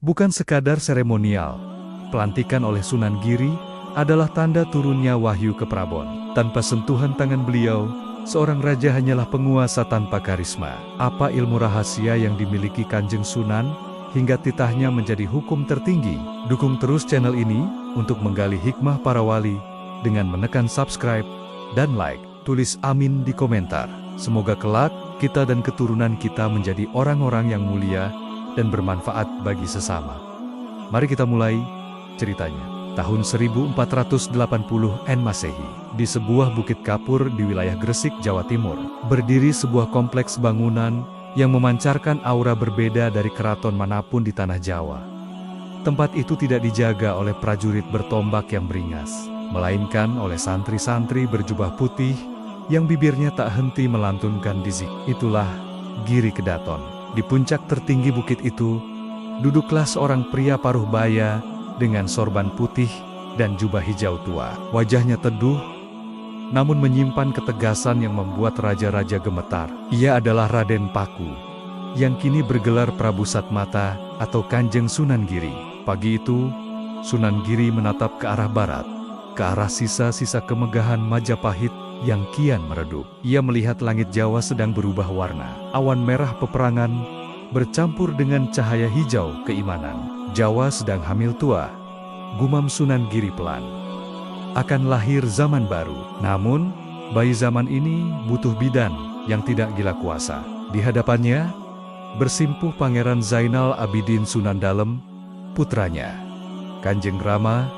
Bukan sekadar seremonial, pelantikan oleh Sunan Giri adalah tanda turunnya wahyu ke Prabon. Tanpa sentuhan tangan beliau, seorang raja hanyalah penguasa tanpa karisma. Apa ilmu rahasia yang dimiliki Kanjeng Sunan hingga titahnya menjadi hukum tertinggi? Dukung terus channel ini untuk menggali hikmah para wali dengan menekan subscribe dan like. Tulis amin di komentar. Semoga kelak kita dan keturunan kita menjadi orang-orang yang mulia dan bermanfaat bagi sesama. Mari kita mulai ceritanya. Tahun 1480-an Masehi, di sebuah bukit kapur di wilayah Gresik, Jawa Timur, berdiri sebuah kompleks bangunan yang memancarkan aura berbeda dari keraton manapun di tanah Jawa. Tempat itu tidak dijaga oleh prajurit bertombak yang beringas, melainkan oleh santri-santri berjubah putih yang bibirnya tak henti melantunkan dizik. Itulah Giri Kedaton. Di puncak tertinggi bukit itu, duduklah seorang pria paruh baya dengan sorban putih dan jubah hijau tua. Wajahnya teduh, namun menyimpan ketegasan yang membuat raja-raja gemetar. Ia adalah Raden Paku, yang kini bergelar Prabu Satmata atau Kanjeng Sunan Giri. Pagi itu, Sunan Giri menatap ke arah barat, ke arah sisa-sisa kemegahan Majapahit yang kian meredup. Ia melihat langit Jawa sedang berubah warna. Awan merah peperangan bercampur dengan cahaya hijau keimanan. Jawa sedang hamil tua, gumam Sunan Giri pelan. Akan lahir zaman baru. Namun, bayi zaman ini butuh bidan yang tidak gila kuasa. Di hadapannya, bersimpuh Pangeran Zainal Abidin Sunan Dalem, putranya. Kanjeng Rama,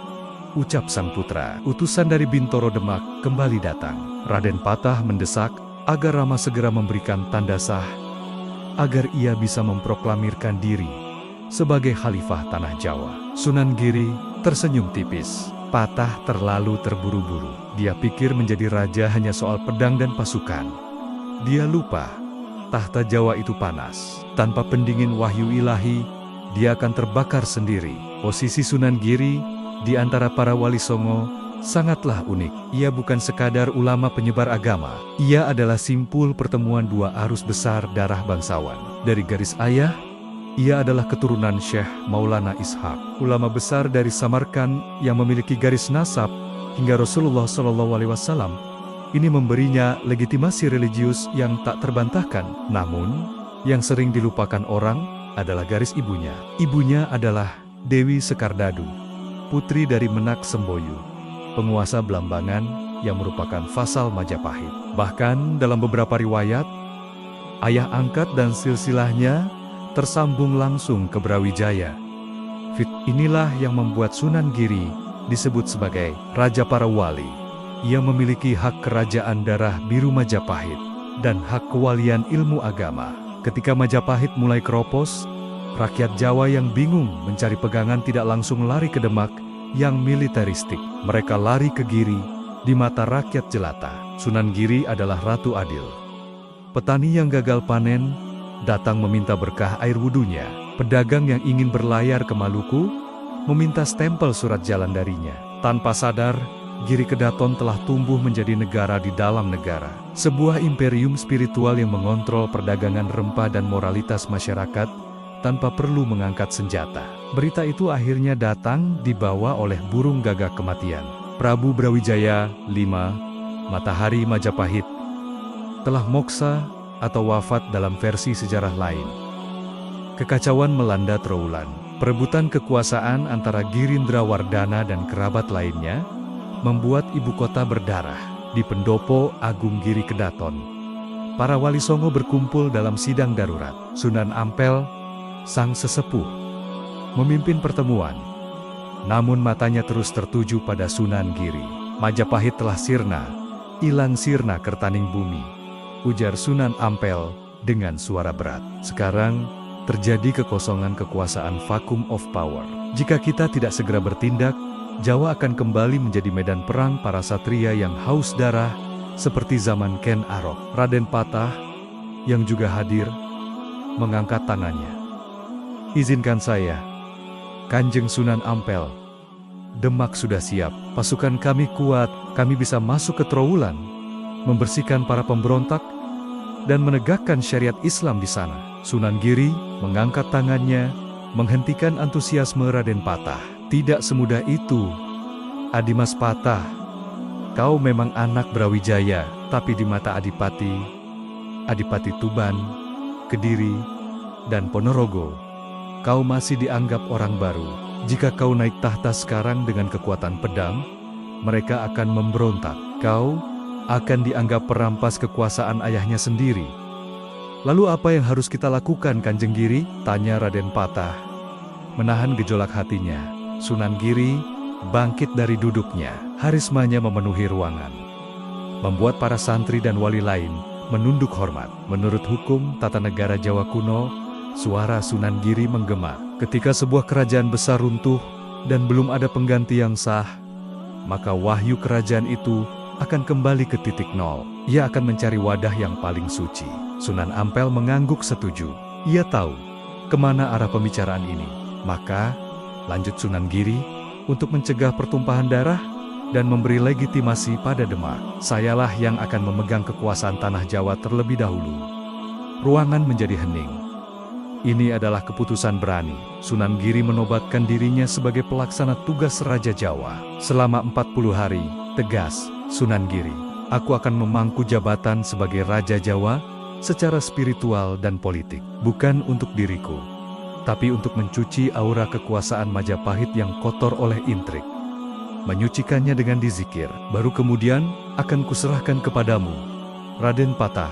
ucap sang putra. Utusan dari Bintoro Demak kembali datang. Raden Patah mendesak agar Rama segera memberikan tanda sah, agar ia bisa memproklamirkan diri sebagai khalifah tanah Jawa. Sunan Giri tersenyum tipis. Patah terlalu terburu-buru. Dia pikir menjadi raja hanya soal pedang dan pasukan. Dia lupa, tahta Jawa itu panas. Tanpa pendingin wahyu ilahi, dia akan terbakar sendiri. Posisi Sunan Giri di antara para wali songo sangatlah unik. Ia bukan sekadar ulama penyebar agama. Ia adalah simpul pertemuan dua arus besar darah bangsawan. Dari garis ayah, ia adalah keturunan Syekh Maulana Ishaq, ulama besar dari Samarkand yang memiliki garis nasab hingga Rasulullah SAW. Ini memberinya legitimasi religius yang tak terbantahkan. Namun, yang sering dilupakan orang adalah garis ibunya. Ibunya adalah Dewi Sekardadu, putri dari Menak Semboyu, penguasa Blambangan yang merupakan vasal Majapahit. Bahkan dalam beberapa riwayat, ayah angkat dan silsilahnya tersambung langsung ke Brawijaya. Inilah yang membuat Sunan Giri disebut sebagai Raja para Wali. Ia memiliki hak kerajaan darah biru Majapahit dan hak kewalian ilmu agama. Ketika Majapahit mulai keropos, rakyat Jawa yang bingung mencari pegangan tidak langsung lari ke Demak yang militeristik. Mereka lari ke Giri. Di mata rakyat jelata, Sunan Giri adalah Ratu Adil. Petani yang gagal panen datang meminta berkah air wudhunya. Pedagang yang ingin berlayar ke Maluku meminta stempel surat jalan darinya. Tanpa sadar, Giri Kedaton telah tumbuh menjadi negara di dalam negara. Sebuah imperium spiritual yang mengontrol perdagangan rempah dan moralitas masyarakat tanpa perlu mengangkat senjata. Berita itu akhirnya datang dibawa oleh burung gagak kematian. Prabu Brawijaya V, Matahari Majapahit, telah moksa atau wafat dalam versi sejarah lain. Kekacauan melanda Trowulan. Perebutan kekuasaan antara Girindrawardana dan kerabat lainnya membuat ibu kota berdarah. Di Pendopo Agung Giri Kedaton, para wali songo berkumpul dalam sidang darurat. Sunan Ampel, sang sesepuh, memimpin pertemuan. Namun matanya terus tertuju pada Sunan Giri. Majapahit telah sirna, ilang sirna kertaning bumi, ujar Sunan Ampel dengan suara berat. Sekarang terjadi kekosongan kekuasaan, vacuum of power. Jika kita tidak segera bertindak, Jawa akan kembali menjadi medan perang para satria yang haus darah seperti zaman Ken Arok. Raden Patah, yang juga hadir, mengangkat tangannya. Izinkan saya, Kanjeng Sunan Ampel. Demak sudah siap, pasukan kami kuat, kami bisa masuk ke Trowulan, membersihkan para pemberontak, dan menegakkan syariat Islam di sana. Sunan Giri mengangkat tangannya, menghentikan antusiasme Raden Patah. Tidak semudah itu, Adimas Patah. Kau memang anak Brawijaya, tapi di mata Adipati Tuban, Kediri, dan Ponorogo, kau masih dianggap orang baru. Jika kau naik tahta sekarang dengan kekuatan pedang, mereka akan memberontak. Kau akan dianggap perampas kekuasaan ayahnya sendiri. Lalu apa yang harus kita lakukan, Kanjeng Giri? Tanya Raden Patah. Menahan gejolak hatinya, Sunan Giri bangkit dari duduknya. Harismanya memenuhi ruangan, membuat para santri dan wali lain menunduk hormat. Menurut hukum tata negara Jawa kuno, suara Sunan Giri menggema. Ketika sebuah kerajaan besar runtuh dan belum ada pengganti yang sah, maka wahyu kerajaan itu akan kembali ke titik nol. Ia akan mencari wadah yang paling suci. Sunan Ampel mengangguk setuju. Ia tahu kemana arah pembicaraan ini. Maka, lanjut Sunan Giri, untuk mencegah pertumpahan darah dan memberi legitimasi pada Demak, sayalah yang akan memegang kekuasaan tanah Jawa terlebih dahulu. Ruangan menjadi hening. Ini adalah keputusan berani. Sunan Giri menobatkan dirinya sebagai pelaksana tugas Raja Jawa. Selama 40 hari, tegas Sunan Giri, aku akan memangku jabatan sebagai Raja Jawa secara spiritual dan politik. Bukan untuk diriku, tapi untuk mencuci aura kekuasaan Majapahit yang kotor oleh intrik. Menyucikannya dengan dizikir, baru kemudian akan kuserahkan kepadamu, Raden Patah.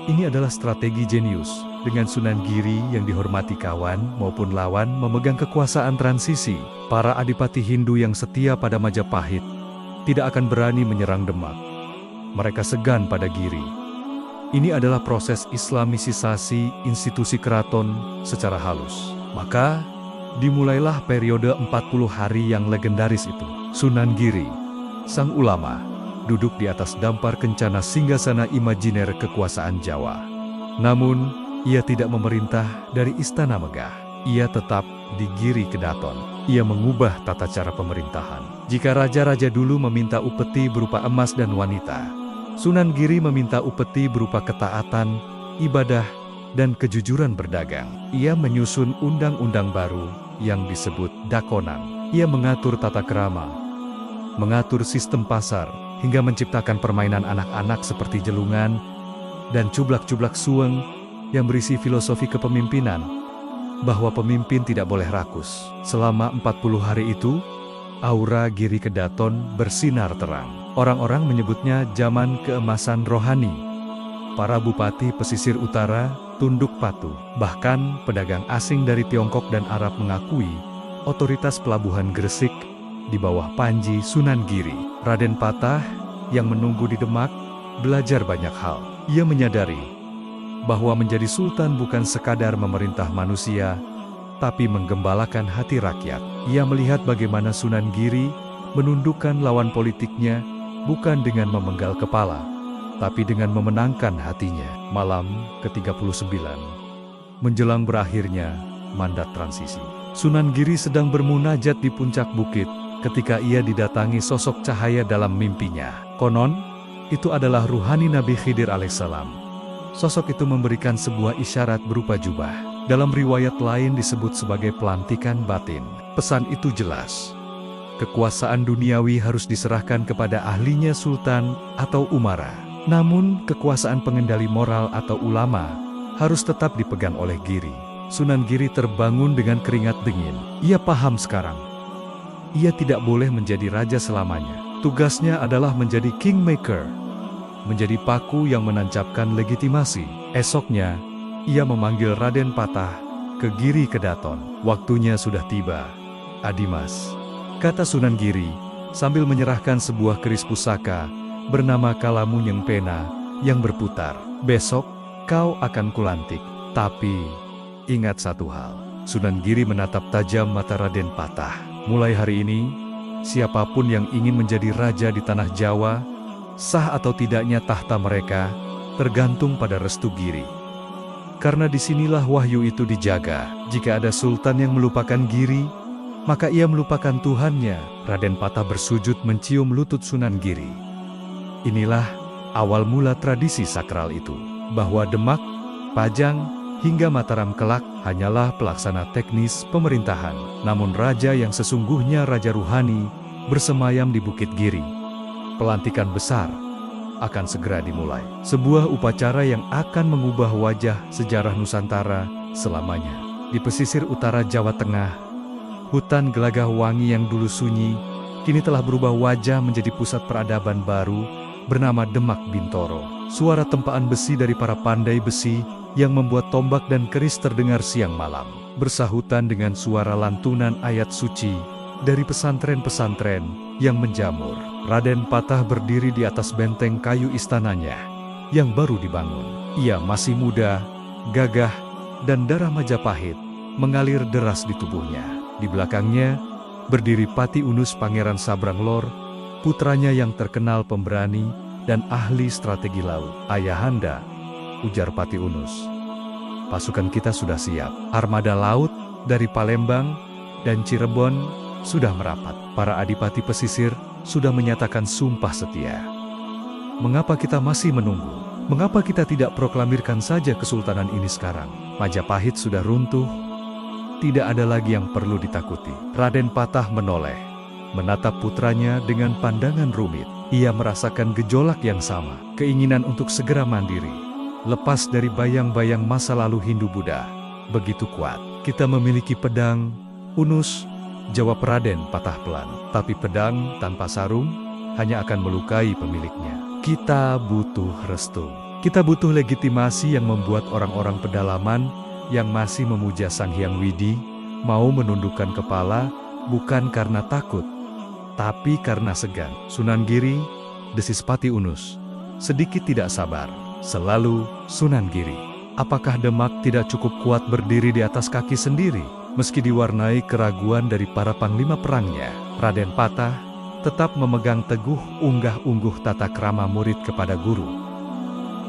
Ini adalah strategi jenius. Dengan Sunan Giri yang dihormati kawan maupun lawan memegang kekuasaan transisi, para adipati Hindu yang setia pada Majapahit tidak akan berani menyerang Demak. Mereka segan pada Giri. Ini adalah proses islamisasi institusi keraton secara halus. Maka, dimulailah periode 40 hari yang legendaris itu. Sunan Giri, sang ulama, duduk di atas dampar kencana singgasana imajiner kekuasaan Jawa. Namun, ia tidak memerintah dari istana megah. Ia tetap di Giri Kedaton. Ia mengubah tata cara pemerintahan. Jika raja-raja dulu meminta upeti berupa emas dan wanita, Sunan Giri meminta upeti berupa ketaatan, ibadah, dan kejujuran berdagang. Ia menyusun undang-undang baru yang disebut Dakonan. Ia mengatur tata krama, mengatur sistem pasar, hingga menciptakan permainan anak-anak seperti jelungan dan cublak-cublak suweng yang berisi filosofi kepemimpinan, bahwa pemimpin tidak boleh rakus. Selama 40 hari itu, aura Giri Kedaton bersinar terang. Orang-orang menyebutnya zaman keemasan rohani. Para bupati pesisir utara tunduk patuh. Bahkan pedagang asing dari Tiongkok dan Arab mengakui otoritas pelabuhan Gresik di bawah Panji Sunan Giri. Raden Patah yang menunggu di Demak belajar banyak hal. Ia menyadari bahwa menjadi sultan bukan sekadar memerintah manusia, tapi menggembalakan hati rakyat. Ia melihat bagaimana Sunan Giri menundukkan lawan politiknya bukan dengan memenggal kepala, tapi dengan memenangkan hatinya. Malam ke-39, menjelang berakhirnya mandat transisi, Sunan Giri sedang bermunajat di puncak bukit ketika ia didatangi sosok cahaya dalam mimpinya. Konon, itu adalah ruhani Nabi Khidir alaihissalam. Sosok itu memberikan sebuah isyarat berupa jubah. Dalam riwayat lain disebut sebagai pelantikan batin. Pesan itu jelas. Kekuasaan duniawi harus diserahkan kepada ahlinya sultan atau umara. Namun, kekuasaan pengendali moral atau ulama harus tetap dipegang oleh Giri. Sunan Giri terbangun dengan keringat dingin. Ia paham sekarang. Ia tidak boleh menjadi raja selamanya. Tugasnya adalah menjadi kingmaker, menjadi paku yang menancapkan legitimasi. Esoknya, ia memanggil Raden Patah ke Giri Kedaton. Waktunya sudah tiba, Adimas, kata Sunan Giri, sambil menyerahkan sebuah keris pusaka bernama Kalamunyeng Pena yang berputar. Besok, kau akan kulantik. Tapi, ingat satu hal. Sunan Giri menatap tajam mata Raden Patah. Mulai hari ini, siapapun yang ingin menjadi raja di tanah Jawa, sah atau tidaknya tahta mereka, tergantung pada restu Giri. Karena disinilah wahyu itu dijaga. Jika ada sultan yang melupakan Giri, maka ia melupakan Tuhannya. Raden Patah bersujud mencium lutut Sunan Giri. Inilah awal mula tradisi sakral itu, bahwa Demak, Pajang, hingga Mataram kelak hanyalah pelaksana teknis pemerintahan. Namun raja yang sesungguhnya raja ruhani bersemayam di Bukit Giri. Pelantikan besar akan segera dimulai. Sebuah upacara yang akan mengubah wajah sejarah Nusantara selamanya. Di pesisir utara Jawa Tengah, hutan Gelagah Wangi yang dulu sunyi, kini telah berubah wajah menjadi pusat peradaban baru bernama Demak Bintoro. Suara tempaan besi dari para pandai besi yang membuat tombak dan keris terdengar siang malam, bersahutan dengan suara lantunan ayat suci dari pesantren-pesantren yang menjamur. Raden Patah berdiri di atas benteng kayu istananya yang baru dibangun. Ia masih muda, gagah, dan darah Majapahit mengalir deras di tubuhnya. Di belakangnya berdiri Pati Unus Pangeran Sabranglor, putranya yang terkenal pemberani dan ahli strategi laut. "Ayahanda," ujar Pati Unus, "pasukan kita sudah siap. Armada laut dari Palembang dan Cirebon sudah merapat. Para adipati pesisir sudah menyatakan sumpah setia. Mengapa kita masih menunggu? Mengapa kita tidak proklamirkan saja kesultanan ini sekarang? Majapahit sudah runtuh, tidak ada lagi yang perlu ditakuti." Raden Patah menoleh, menatap putranya dengan pandangan rumit. Ia merasakan gejolak yang sama, keinginan untuk segera mandiri, lepas dari bayang-bayang masa lalu Hindu-Buddha, begitu kuat. "Kita memiliki pedang, Unus," jawab Raden Patah pelan. "Tapi pedang tanpa sarung hanya akan melukai pemiliknya. Kita butuh restu. Kita butuh legitimasi yang membuat orang-orang pedalaman yang masih memuja Sang Hyang Widi mau menundukkan kepala, bukan karena takut, tapi karena segan." "Sunan Giri," desis Pati Unus, sedikit tidak sabar. "Selalu Sunan Giri. Apakah Demak tidak cukup kuat berdiri di atas kaki sendiri, meski diwarnai keraguan dari para panglima perangnya?" Raden Patah tetap memegang teguh unggah-ungguh tata krama murid kepada guru.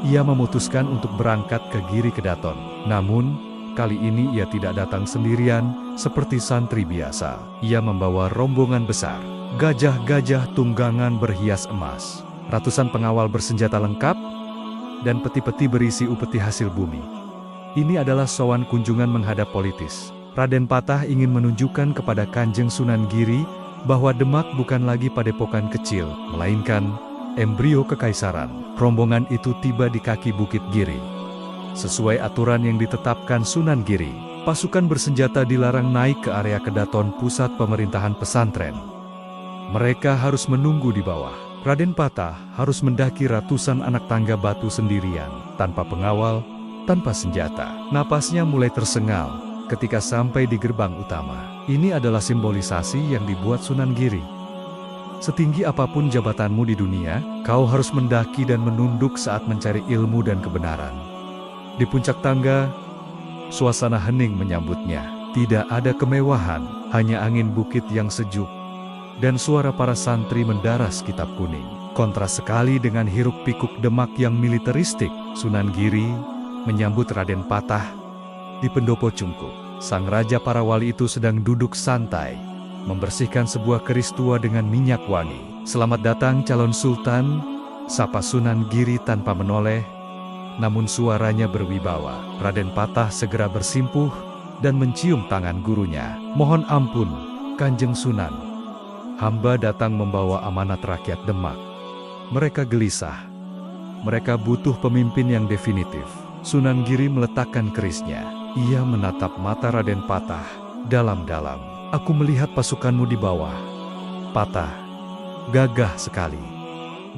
Ia memutuskan untuk berangkat ke Giri Kedaton. Namun, kali ini ia tidak datang sendirian seperti santri biasa. Ia membawa rombongan besar, gajah-gajah tunggangan berhias emas, ratusan pengawal bersenjata lengkap, dan peti-peti berisi upeti hasil bumi. Ini adalah sowan kunjungan menghadap politis. Raden Patah ingin menunjukkan kepada Kanjeng Sunan Giri bahwa Demak bukan lagi padepokan kecil, melainkan embrio kekaisaran. Rombongan itu tiba di kaki Bukit Giri. Sesuai aturan yang ditetapkan Sunan Giri, pasukan bersenjata dilarang naik ke area Kedaton pusat pemerintahan pesantren. Mereka harus menunggu di bawah. Raden Patah harus mendaki ratusan anak tangga batu sendirian, tanpa pengawal, tanpa senjata. Napasnya mulai tersengal ketika sampai di gerbang utama. Ini adalah simbolisasi yang dibuat Sunan Giri. Setinggi apapun jabatanmu di dunia, kau harus mendaki dan menunduk saat mencari ilmu dan kebenaran. Di puncak tangga, suasana hening menyambutnya. Tidak ada kemewahan, hanya angin bukit yang sejuk dan suara para santri mendaras kitab kuning. Kontras sekali dengan hiruk-pikuk Demak yang militeristik. Sunan Giri menyambut Raden Patah di pendopo cungkup. Sang raja para wali itu sedang duduk santai, membersihkan sebuah keris tua dengan minyak wangi. "Selamat datang calon sultan," sapa Sunan Giri tanpa menoleh, namun suaranya berwibawa. Raden Patah segera bersimpuh dan mencium tangan gurunya. "Mohon ampun, Kanjeng Sunan. Hamba datang membawa amanat rakyat Demak." Mereka gelisah. Mereka butuh pemimpin yang definitif. Sunan Giri meletakkan kerisnya. Ia menatap mata Raden Patah dalam-dalam. "Aku melihat pasukanmu di bawah, Patah. Gagah sekali.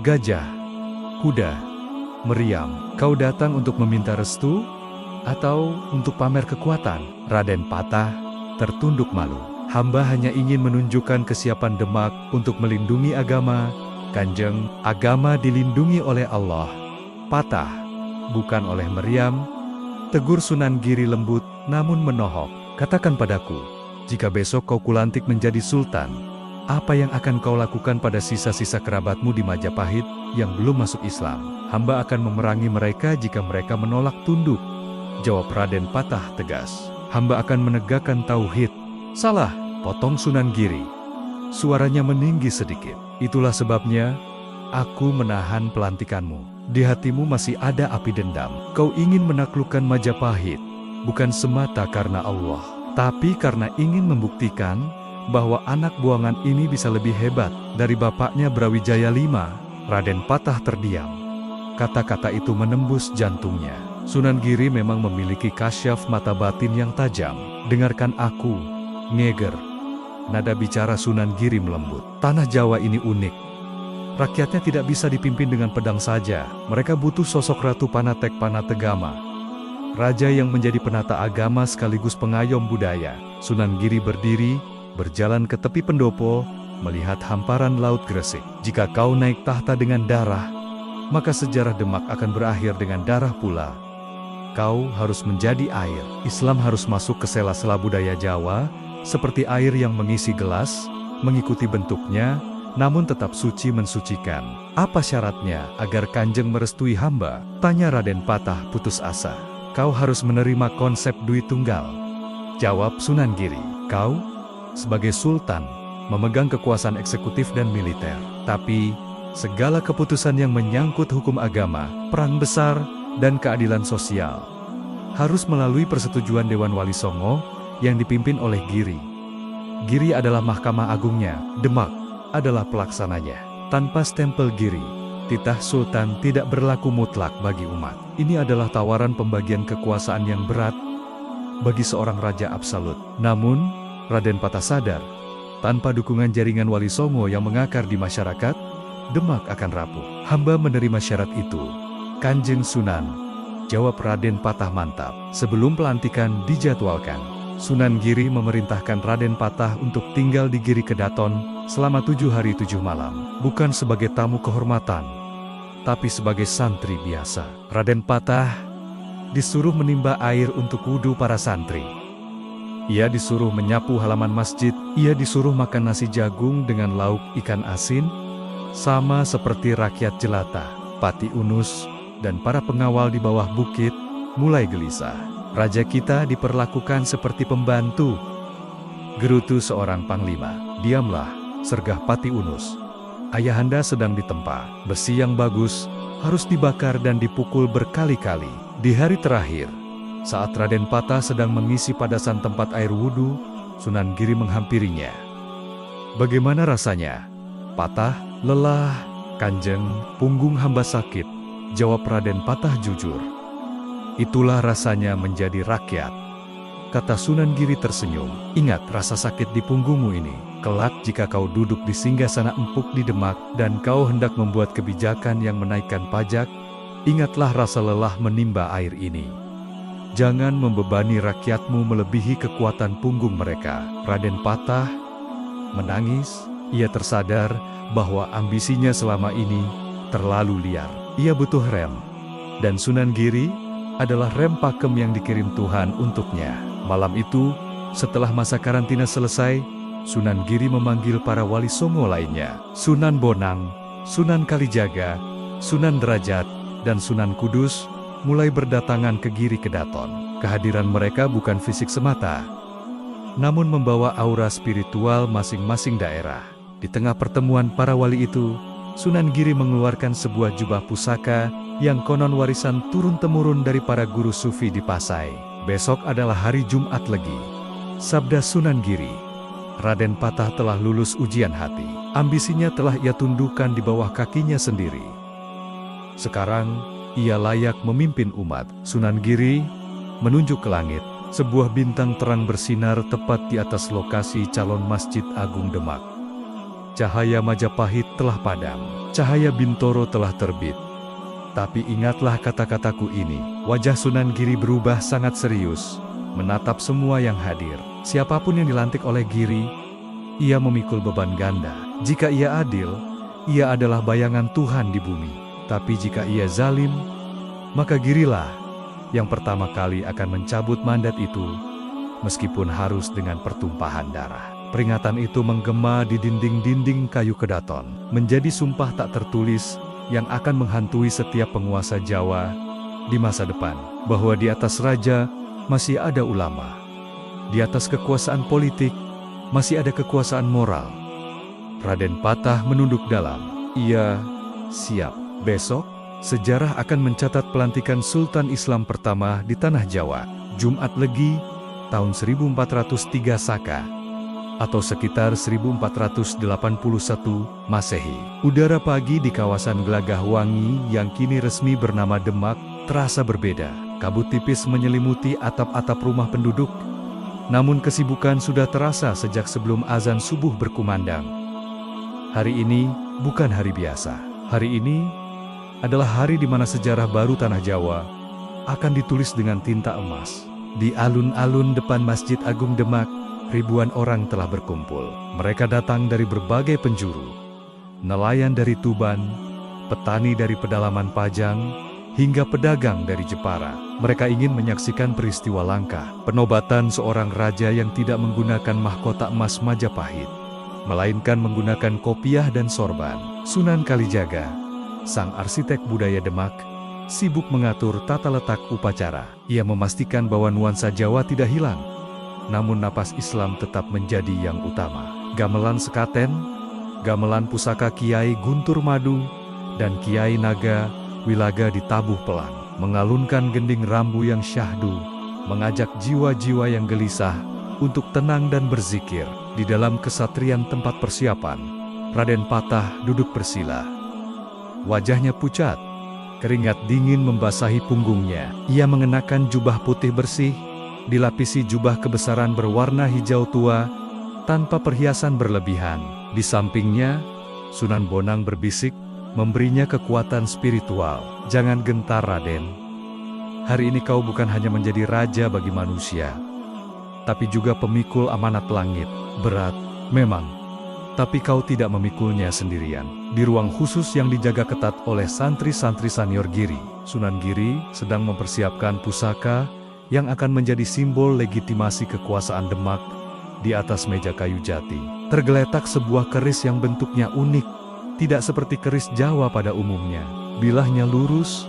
Gajah, kuda, meriam. Kau datang untuk meminta restu atau untuk pamer kekuatan?" Raden Patah tertunduk malu. "Hamba hanya ingin menunjukkan kesiapan Demak untuk melindungi agama, Kanjeng. Agama dilindungi oleh Allah, Patah, bukan oleh meriam," tegur Sunan Giri lembut namun menohok. "Katakan padaku, jika besok kau kulantik menjadi sultan, apa yang akan kau lakukan pada sisa-sisa kerabatmu di Majapahit yang belum masuk Islam?" "Hamba akan memerangi mereka jika mereka menolak tunduk," jawab Raden Patah tegas. "Hamba akan menegakkan tauhid." "Salah," potong Sunan Giri. Suaranya meninggi sedikit. "Itulah sebabnya aku menahan pelantikanmu. Di hatimu masih ada api dendam. Kau ingin menaklukkan Majapahit. bukan semata karena Allah, tapi karena ingin membuktikan bahwa anak buangan ini bisa lebih hebat dari bapaknya Brawijaya V. Raden Patah terdiam. Kata-kata itu menembus jantungnya. Sunan Giri memang memiliki kasyaf mata batin yang tajam. Dengarkan aku, Ngeger. Nada bicara Sunan Giri melembut. Tanah Jawa ini unik. Rakyatnya tidak bisa dipimpin dengan pedang saja. Mereka butuh sosok Ratu Panatek Panategama, raja yang menjadi penata agama sekaligus pengayom budaya. Sunan Giri berdiri, berjalan ke tepi pendopo, melihat hamparan laut Gresik. Jika kau naik tahta dengan darah, maka sejarah Demak akan berakhir dengan darah pula. Kau harus menjadi air. Islam harus masuk ke sela-sela budaya Jawa, seperti air yang mengisi gelas, mengikuti bentuknya, namun tetap suci mensucikan. Apa syaratnya agar Kanjeng merestui hamba? Tanya Raden Patah putus asa. Kau harus menerima konsep Dwi Tunggal. Jawab Sunan Giri. Kau, sebagai sultan, memegang kekuasaan eksekutif dan militer. Tapi, segala keputusan yang menyangkut hukum agama, perang besar, dan keadilan sosial harus melalui persetujuan Dewan Wali Songo yang dipimpin oleh Giri. Giri adalah mahkamah agungnya, Demak adalah pelaksananya. Tanpa stempel Giri, titah sultan tidak berlaku mutlak bagi umat. Ini adalah tawaran pembagian kekuasaan yang berat bagi seorang raja absolut. Namun, Raden Patah sadar, tanpa dukungan jaringan Wali Songo yang mengakar di masyarakat, Demak akan rapuh. Hamba menerima syarat itu, Kanjeng Sunan, jawab Raden Patah mantap. Sebelum pelantikan dijadwalkan, Sunan Giri memerintahkan Raden Patah untuk tinggal di Giri Kedaton selama 7 hari 7 malam. Bukan sebagai tamu kehormatan, tapi sebagai santri biasa. Raden Patah disuruh menimba air untuk wudhu para santri. Ia disuruh menyapu halaman masjid. Ia disuruh makan nasi jagung dengan lauk ikan asin, sama seperti rakyat jelata. Pati Unus dan para pengawal di bawah bukit mulai gelisah. Raja kita diperlakukan seperti pembantu, gerutu seorang panglima. Diamlah, sergah Pati Unus. Ayahanda sedang ditempa. Besi yang bagus harus dibakar dan dipukul berkali-kali. Di hari terakhir, saat Raden Patah sedang mengisi padasan tempat air wudhu, Sunan Giri menghampirinya. Bagaimana rasanya? Patah, lelah. Kanjeng, punggung hamba sakit, jawab Raden Patah jujur. Itulah rasanya menjadi rakyat, kata Sunan Giri tersenyum. Ingat rasa sakit di punggungmu ini. Kelak jika kau duduk di singgasana empuk di Demak dan kau hendak membuat kebijakan yang menaikkan pajak, ingatlah rasa lelah menimba air ini. Jangan membebani rakyatmu melebihi kekuatan punggung mereka. Raden Patah menangis. Ia tersadar bahwa ambisinya selama ini terlalu liar. Ia butuh rem. Dan Sunan Giri adalah rem pakem yang dikirim Tuhan untuknya. Malam itu, setelah masa karantina selesai, Sunan Giri memanggil para Wali Songo lainnya. Sunan Bonang, Sunan Kalijaga, Sunan Derajat, dan Sunan Kudus mulai berdatangan ke Giri Kedaton. Kehadiran mereka bukan fisik semata, namun membawa aura spiritual masing-masing daerah. Di tengah pertemuan para wali itu, Sunan Giri mengeluarkan sebuah jubah pusaka yang konon warisan turun-temurun dari para guru sufi di Pasai. Besok adalah hari Jumat Legi. Sabda Sunan Giri, Raden Patah telah lulus ujian hati. Ambisinya telah ia tundukkan di bawah kakinya sendiri. Sekarang, ia layak memimpin umat. Sunan Giri menunjuk ke langit. Sebuah bintang terang bersinar tepat di atas lokasi calon Masjid Agung Demak. Cahaya Majapahit telah padam. Cahaya Bintoro telah terbit. Tapi ingatlah kata-kataku ini. Wajah Sunan Giri berubah sangat serius, menatap semua yang hadir. Siapapun yang dilantik oleh Giri, ia memikul beban ganda. Jika ia adil, ia adalah bayangan Tuhan di bumi. Tapi jika ia zalim, maka Girilah yang pertama kali akan mencabut mandat itu, meskipun harus dengan pertumpahan darah. Peringatan itu menggema di dinding-dinding kayu Kedaton, menjadi sumpah tak tertulis yang akan menghantui setiap penguasa Jawa di masa depan, bahwa di atas raja masih ada ulama, di atas kekuasaan politik masih ada kekuasaan moral. Raden Patah menunduk dalam. Ia siap. Besok, sejarah akan mencatat pelantikan Sultan Islam pertama di Tanah Jawa. Jumat Legi, tahun 1403 Saka, atau sekitar 1481 Masehi. Udara pagi di kawasan Gelagahwangi yang kini resmi bernama Demak terasa berbeda. Kabut tipis menyelimuti atap-atap rumah penduduk, namun kesibukan sudah terasa sejak sebelum azan subuh berkumandang. Hari ini bukan hari biasa. Hari ini adalah hari di mana sejarah baru Tanah Jawa akan ditulis dengan tinta emas. Di alun-alun depan Masjid Agung Demak, ribuan orang telah berkumpul. Mereka datang dari berbagai penjuru. Nelayan dari Tuban, petani dari pedalaman Pajang, hingga pedagang dari Jepara. Mereka ingin menyaksikan peristiwa langka, penobatan seorang raja yang tidak menggunakan mahkota emas Majapahit, melainkan menggunakan kopiah dan sorban. Sunan Kalijaga, sang arsitek budaya Demak, sibuk mengatur tata letak upacara. Ia memastikan bahwa nuansa Jawa tidak hilang, namun napas Islam tetap menjadi yang utama. Gamelan sekaten, gamelan pusaka Kiai Guntur Madu, dan Kiai Naga Wilaga ditabuh pelan, mengalunkan gending rambu yang syahdu, mengajak jiwa-jiwa yang gelisah untuk tenang dan berzikir. Di dalam kesatrian tempat persiapan, Raden Patah duduk bersila. Wajahnya pucat, keringat dingin membasahi punggungnya. Ia mengenakan jubah putih bersih, dilapisi jubah kebesaran berwarna hijau tua, tanpa perhiasan berlebihan. Di sampingnya, Sunan Bonang berbisik, memberinya kekuatan spiritual. Jangan gentar, Raden. Hari ini kau bukan hanya menjadi raja bagi manusia, tapi juga pemikul amanat langit. Berat, memang, tapi kau tidak memikulnya sendirian. Di ruang khusus yang dijaga ketat oleh santri-santri senior Giri, Sunan Giri sedang mempersiapkan pusaka yang akan menjadi simbol legitimasi kekuasaan Demak. Di atas meja kayu jati tergeletak sebuah keris yang bentuknya unik, tidak seperti keris Jawa pada umumnya. Bilahnya lurus,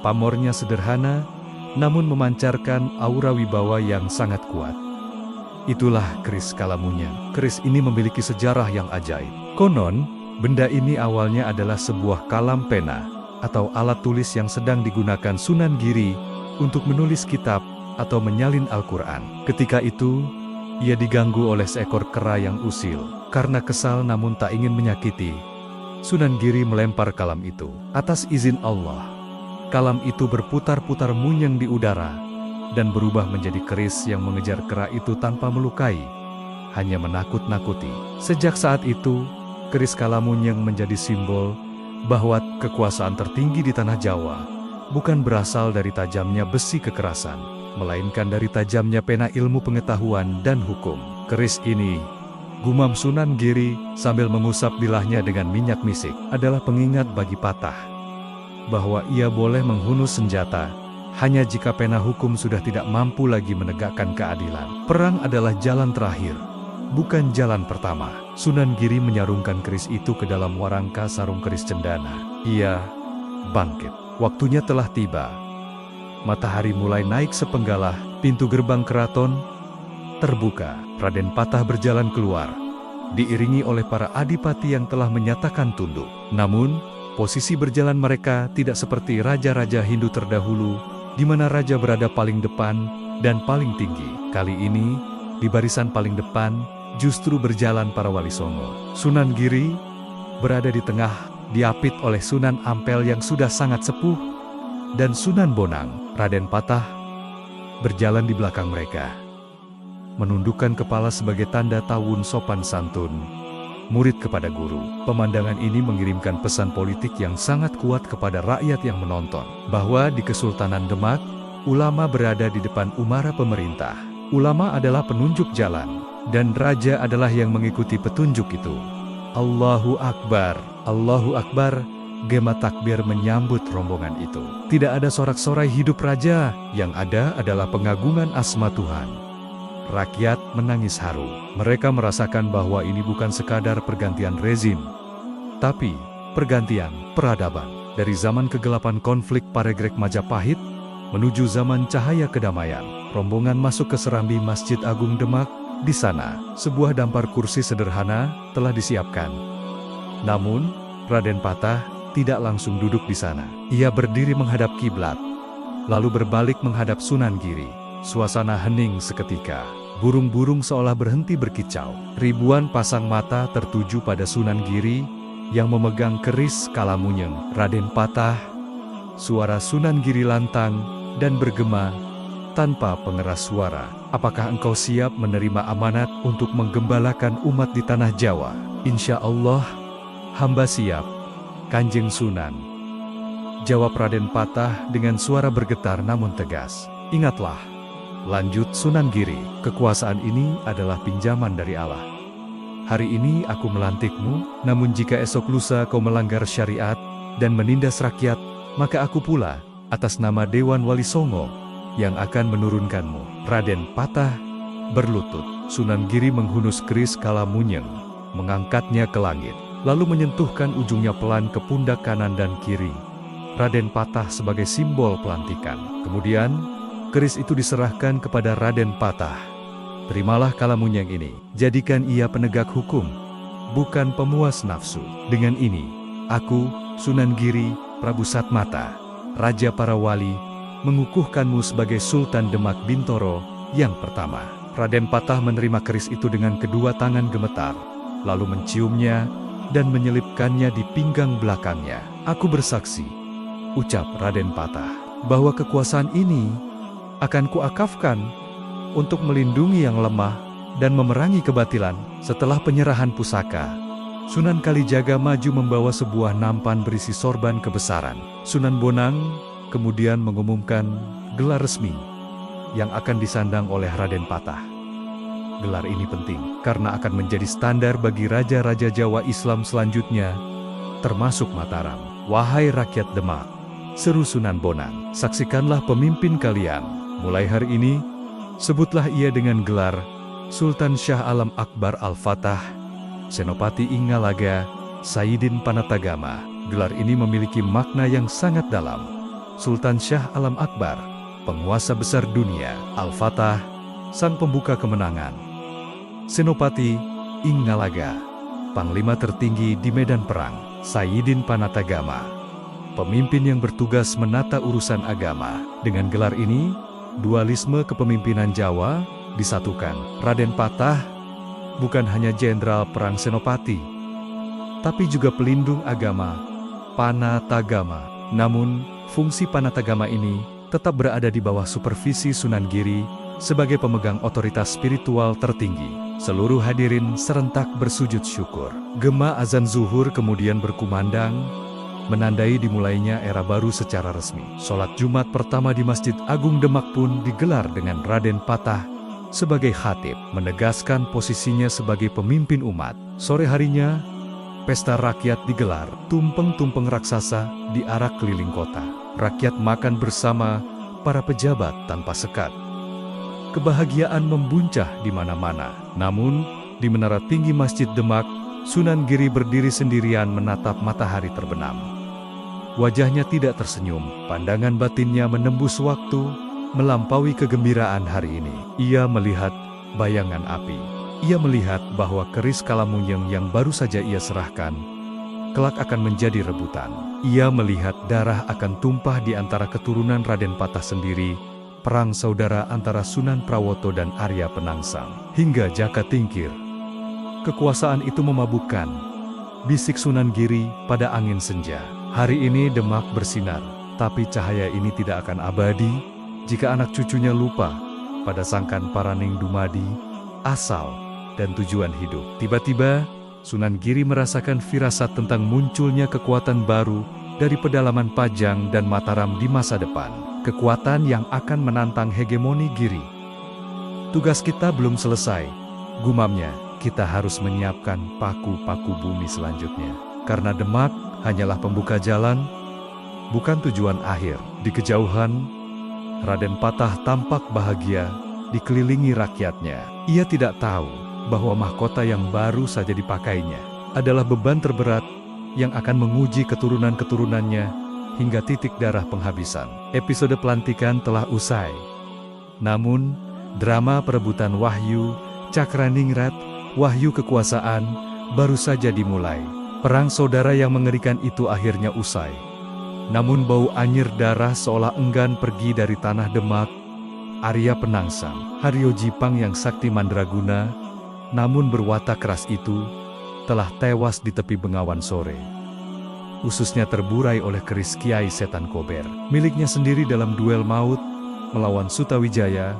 pamornya sederhana, namun memancarkan aura wibawa yang sangat kuat. Itulah keris Kalamunya. Keris ini memiliki sejarah yang ajaib. Konon, benda ini awalnya adalah sebuah kalam pena, atau alat tulis yang sedang digunakan Sunan Giri untuk menulis kitab atau menyalin Al-Quran. Ketika itu, ia diganggu oleh seekor kera yang usil. Karena kesal namun tak ingin menyakiti, Sunan Giri melempar kalam itu. Atas izin Allah, kalam itu berputar-putar munyeng di udara dan berubah menjadi keris yang mengejar kera itu tanpa melukai, hanya menakut-nakuti. Sejak saat itu, keris Kalamunyeng menjadi simbol bahwa kekuasaan tertinggi di Tanah Jawa bukan berasal dari tajamnya besi kekerasan, melainkan dari tajamnya pena ilmu pengetahuan dan hukum. Keris ini, gumam Sunan Giri sambil mengusap bilahnya dengan minyak misik, adalah pengingat bagi Patah bahwa ia boleh menghunus senjata hanya jika pena hukum sudah tidak mampu lagi menegakkan keadilan. Perang adalah jalan terakhir, bukan jalan pertama. Sunan Giri menyarungkan keris itu ke dalam warangka sarung keris cendana. Ia bangkit. Waktunya telah tiba. Matahari mulai naik sepenggalah, pintu gerbang keraton terbuka. Raden Patah berjalan keluar, diiringi oleh para adipati yang telah menyatakan tunduk. Namun, posisi berjalan mereka tidak seperti raja-raja Hindu terdahulu, di mana raja berada paling depan dan paling tinggi. Kali ini, di barisan paling depan, justru berjalan para wali songo. Sunan Giri berada di tengah, diapit oleh Sunan Ampel yang sudah sangat sepuh, dan Sunan Bonang. Raden Patah berjalan di belakang mereka, menundukkan kepala sebagai tanda tawun sopan santun murid kepada guru. Pemandangan ini mengirimkan pesan politik yang sangat kuat kepada rakyat yang menonton, bahwa di Kesultanan Demak, ulama berada di depan umara pemerintah. Ulama adalah penunjuk jalan, dan raja adalah yang mengikuti petunjuk itu. Allahu Akbar, Allahu Akbar. Gema takbir menyambut rombongan itu. Tidak ada sorak-sorai hidup raja, yang ada adalah pengagungan asma Tuhan. Rakyat menangis haru. Mereka merasakan bahwa ini bukan sekadar pergantian rezim, tapi pergantian peradaban. Dari zaman kegelapan konflik Paregrek Majapahit, menuju zaman cahaya kedamaian, rombongan masuk ke serambi Masjid Agung Demak. Di sana, sebuah dampar kursi sederhana telah disiapkan. Namun, Raden Patah tidak langsung duduk di sana. Ia berdiri menghadap kiblat, lalu berbalik menghadap Sunan Giri. Suasana hening seketika. Burung-burung seolah berhenti berkicau. Ribuan pasang mata tertuju pada Sunan Giri yang memegang keris Kalamunyeng. Raden Patah. Suara Sunan Giri lantang dan bergema tanpa pengeras suara. Apakah engkau siap menerima amanat untuk menggembalakan umat di tanah Jawa? Insya Allah, hamba siap, Kanjeng Sunan. Jawab Raden Patah dengan suara bergetar namun tegas. Ingatlah, lanjut Sunan Giri, kekuasaan ini adalah pinjaman dari Allah. Hari ini aku melantikmu, namun jika esok lusa kau melanggar syariat dan menindas rakyat, maka aku pula, atas nama Dewan Wali Songo, yang akan menurunkanmu. Raden Patah berlutut. Sunan Giri menghunus keris Kalamunyeng, mengangkatnya ke langit, lalu menyentuhkan ujungnya pelan ke pundak kanan dan kiri Raden Patah sebagai simbol pelantikan. Kemudian, keris itu diserahkan kepada Raden Patah. Terimalah Kalamunyeng ini, jadikan ia penegak hukum, bukan pemuas nafsu. Dengan ini, aku, Sunan Giri, Prabu Satmata, Raja para Wali, mengukuhkanmu sebagai Sultan Demak Bintoro yang pertama. Raden Patah menerima keris itu dengan kedua tangan gemetar, lalu menciumnya dan menyelipkannya di pinggang belakangnya. Aku bersaksi, ucap Raden Patah, bahwa kekuasaan ini akan kuakafkan untuk melindungi yang lemah dan memerangi kebatilan. Setelah penyerahan pusaka, Sunan Kalijaga maju membawa sebuah nampan berisi sorban kebesaran. Sunan Bonang kemudian mengumumkan gelar resmi yang akan disandang oleh Raden Patah. Gelar ini penting karena akan menjadi standar bagi raja-raja Jawa Islam selanjutnya, termasuk Mataram. Wahai rakyat Demak, seru Sunan Bonang, saksikanlah pemimpin kalian. Mulai hari ini, sebutlah ia dengan gelar Sultan Syah Alam Akbar Al-Fatah, Senopati Ingalaga, Sayyidin Panatagama. Gelar ini memiliki makna yang sangat dalam. Sultan Syah Alam Akbar, penguasa besar dunia. Al-Fatah, sang pembuka kemenangan. Senopati Ingalaga, panglima tertinggi di medan perang. Sayyidin Panatagama, pemimpin yang bertugas menata urusan agama. Dengan gelar ini, dualisme kepemimpinan Jawa disatukan. Raden Patah bukan hanya jenderal perang Senopati, tapi juga pelindung agama, Panatagama. Namun, fungsi Panatagama ini tetap berada di bawah supervisi Sunan Giri sebagai pemegang otoritas spiritual tertinggi. Seluruh hadirin serentak bersujud syukur. Gema azan zuhur kemudian berkumandang, menandai dimulainya era baru secara resmi. Sholat Jumat pertama di Masjid Agung Demak pun digelar dengan Raden Patah sebagai khatib, menegaskan posisinya sebagai pemimpin umat. Sore harinya, pesta rakyat digelar. Tumpeng-tumpeng raksasa diarak keliling kota. Rakyat makan bersama, para pejabat tanpa sekat. Kebahagiaan membuncah di mana-mana. Namun, di menara tinggi Masjid Demak, Sunan Giri berdiri sendirian menatap matahari terbenam. Wajahnya tidak tersenyum, pandangan batinnya menembus waktu, melampaui kegembiraan hari ini. Ia melihat bayangan api. Ia melihat bahwa keris Kalamunyeng yang baru saja ia serahkan, kelak akan menjadi rebutan. Ia melihat darah akan tumpah di antara keturunan Raden Patah sendiri, perang saudara antara Sunan Prawoto dan Arya Penangsang, hingga Jaka Tingkir. Kekuasaan itu memabukkan, bisik Sunan Giri pada angin senja. Hari ini Demak bersinar, tapi cahaya ini tidak akan abadi jika anak cucunya lupa pada sangkan Paraning Dumadi, asal dan tujuan hidup. Tiba-tiba, Sunan Giri merasakan firasat tentang munculnya kekuatan baru dari pedalaman Pajang dan Mataram di masa depan. Kekuatan yang akan menantang hegemoni Giri. Tugas kita belum selesai, gumamnya. Kita harus menyiapkan paku-paku bumi selanjutnya. Karena Demak hanyalah pembuka jalan, bukan tujuan akhir. Di kejauhan, Raden Patah tampak bahagia, dikelilingi rakyatnya. Ia tidak tahu bahwa mahkota yang baru saja dipakainya adalah beban terberat yang akan menguji keturunan-keturunannya hingga titik darah penghabisan. Episode pelantikan telah usai. Namun, drama perebutan wahyu, Cakraningrat, wahyu kekuasaan, baru saja dimulai. Perang saudara yang mengerikan itu akhirnya usai. Namun bau anyir darah seolah enggan pergi dari tanah Demak, Arya Penangsang, Haryo Jipang yang sakti mandraguna, namun berwatak keras itu, telah tewas di tepi Bengawan Sore. Ususnya terburai oleh keris Kiai Setan Kober, miliknya sendiri dalam duel maut, melawan Sutawijaya,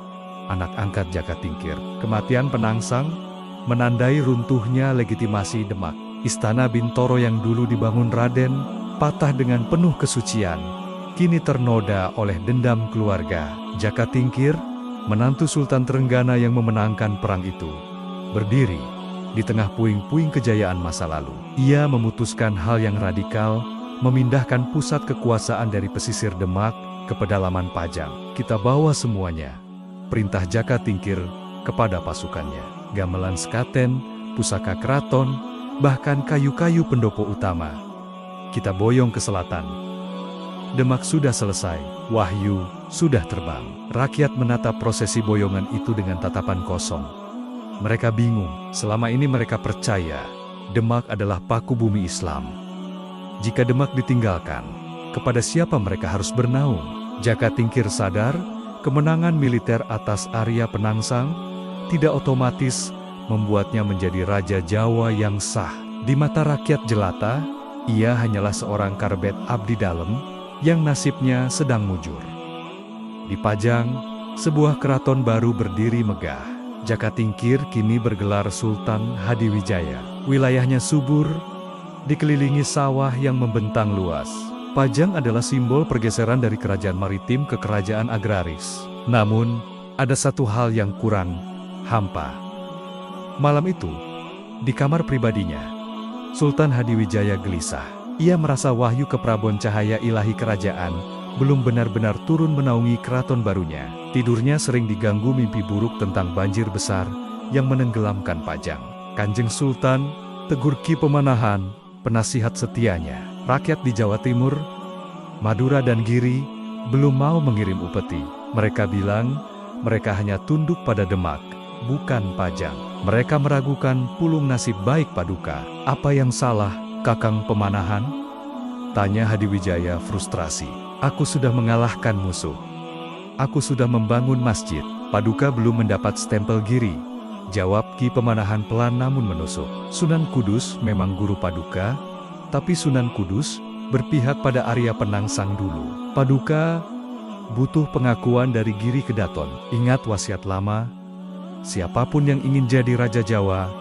anak angkat Jaka Tingkir. Kematian Penangsang, menandai runtuhnya legitimasi Demak. Istana Bintoro yang dulu dibangun Raden, patah dengan penuh kesucian, kini ternoda oleh dendam keluarga. Jaka Tingkir, menantu Sultan Trenggana yang memenangkan perang itu, berdiri di tengah puing-puing kejayaan masa lalu. Ia memutuskan hal yang radikal, memindahkan pusat kekuasaan dari pesisir Demak ke pedalaman Pajang. Kita bawa semuanya, perintah Jaka Tingkir kepada pasukannya. Gamelan sekaten, pusaka keraton, bahkan kayu-kayu pendopo utama, kita boyong ke selatan. Demak sudah selesai, Wahyu sudah terbang. Rakyat menatap prosesi boyongan itu dengan tatapan kosong. Mereka bingung, selama ini mereka percaya Demak adalah paku bumi Islam. Jika Demak ditinggalkan, kepada siapa mereka harus bernaung? Jaka Tingkir sadar, kemenangan militer atas Arya Penangsang tidak otomatis membuatnya menjadi Raja Jawa yang sah. Di mata rakyat jelata, ia hanyalah seorang karbet abdi dalem yang nasibnya sedang mujur. Di Pajang, sebuah keraton baru berdiri megah. Jaka Tingkir kini bergelar Sultan Hadiwijaya. Wilayahnya subur, dikelilingi sawah yang membentang luas. Pajang adalah simbol pergeseran dari kerajaan maritim ke kerajaan agraris. Namun, ada satu hal yang kurang, hampa. Malam itu, di kamar pribadinya, Sultan Hadiwijaya gelisah. Ia merasa wahyu keprabon cahaya ilahi kerajaan belum benar-benar turun menaungi keraton barunya. Tidurnya sering diganggu mimpi buruk tentang banjir besar yang menenggelamkan Pajang. Kanjeng Sultan, tegur Ki Pemanahan, penasihat setianya. Rakyat di Jawa Timur, Madura dan Giri belum mau mengirim upeti. Mereka bilang mereka hanya tunduk pada Demak, bukan Pajang. Mereka meragukan pulung nasib baik Paduka. Apa yang salah, Kakang Pemanahan? Tanya Hadiwijaya frustrasi. Aku sudah mengalahkan musuh. Aku sudah membangun masjid. Paduka belum mendapat stempel Giri. Jawab Ki Pemanahan pelan namun menusuk. Sunan Kudus memang guru Paduka, tapi Sunan Kudus berpihak pada Arya Penangsang dulu. Paduka butuh pengakuan dari Giri Kedaton. Ingat wasiat lama, siapapun yang ingin jadi Raja Jawa,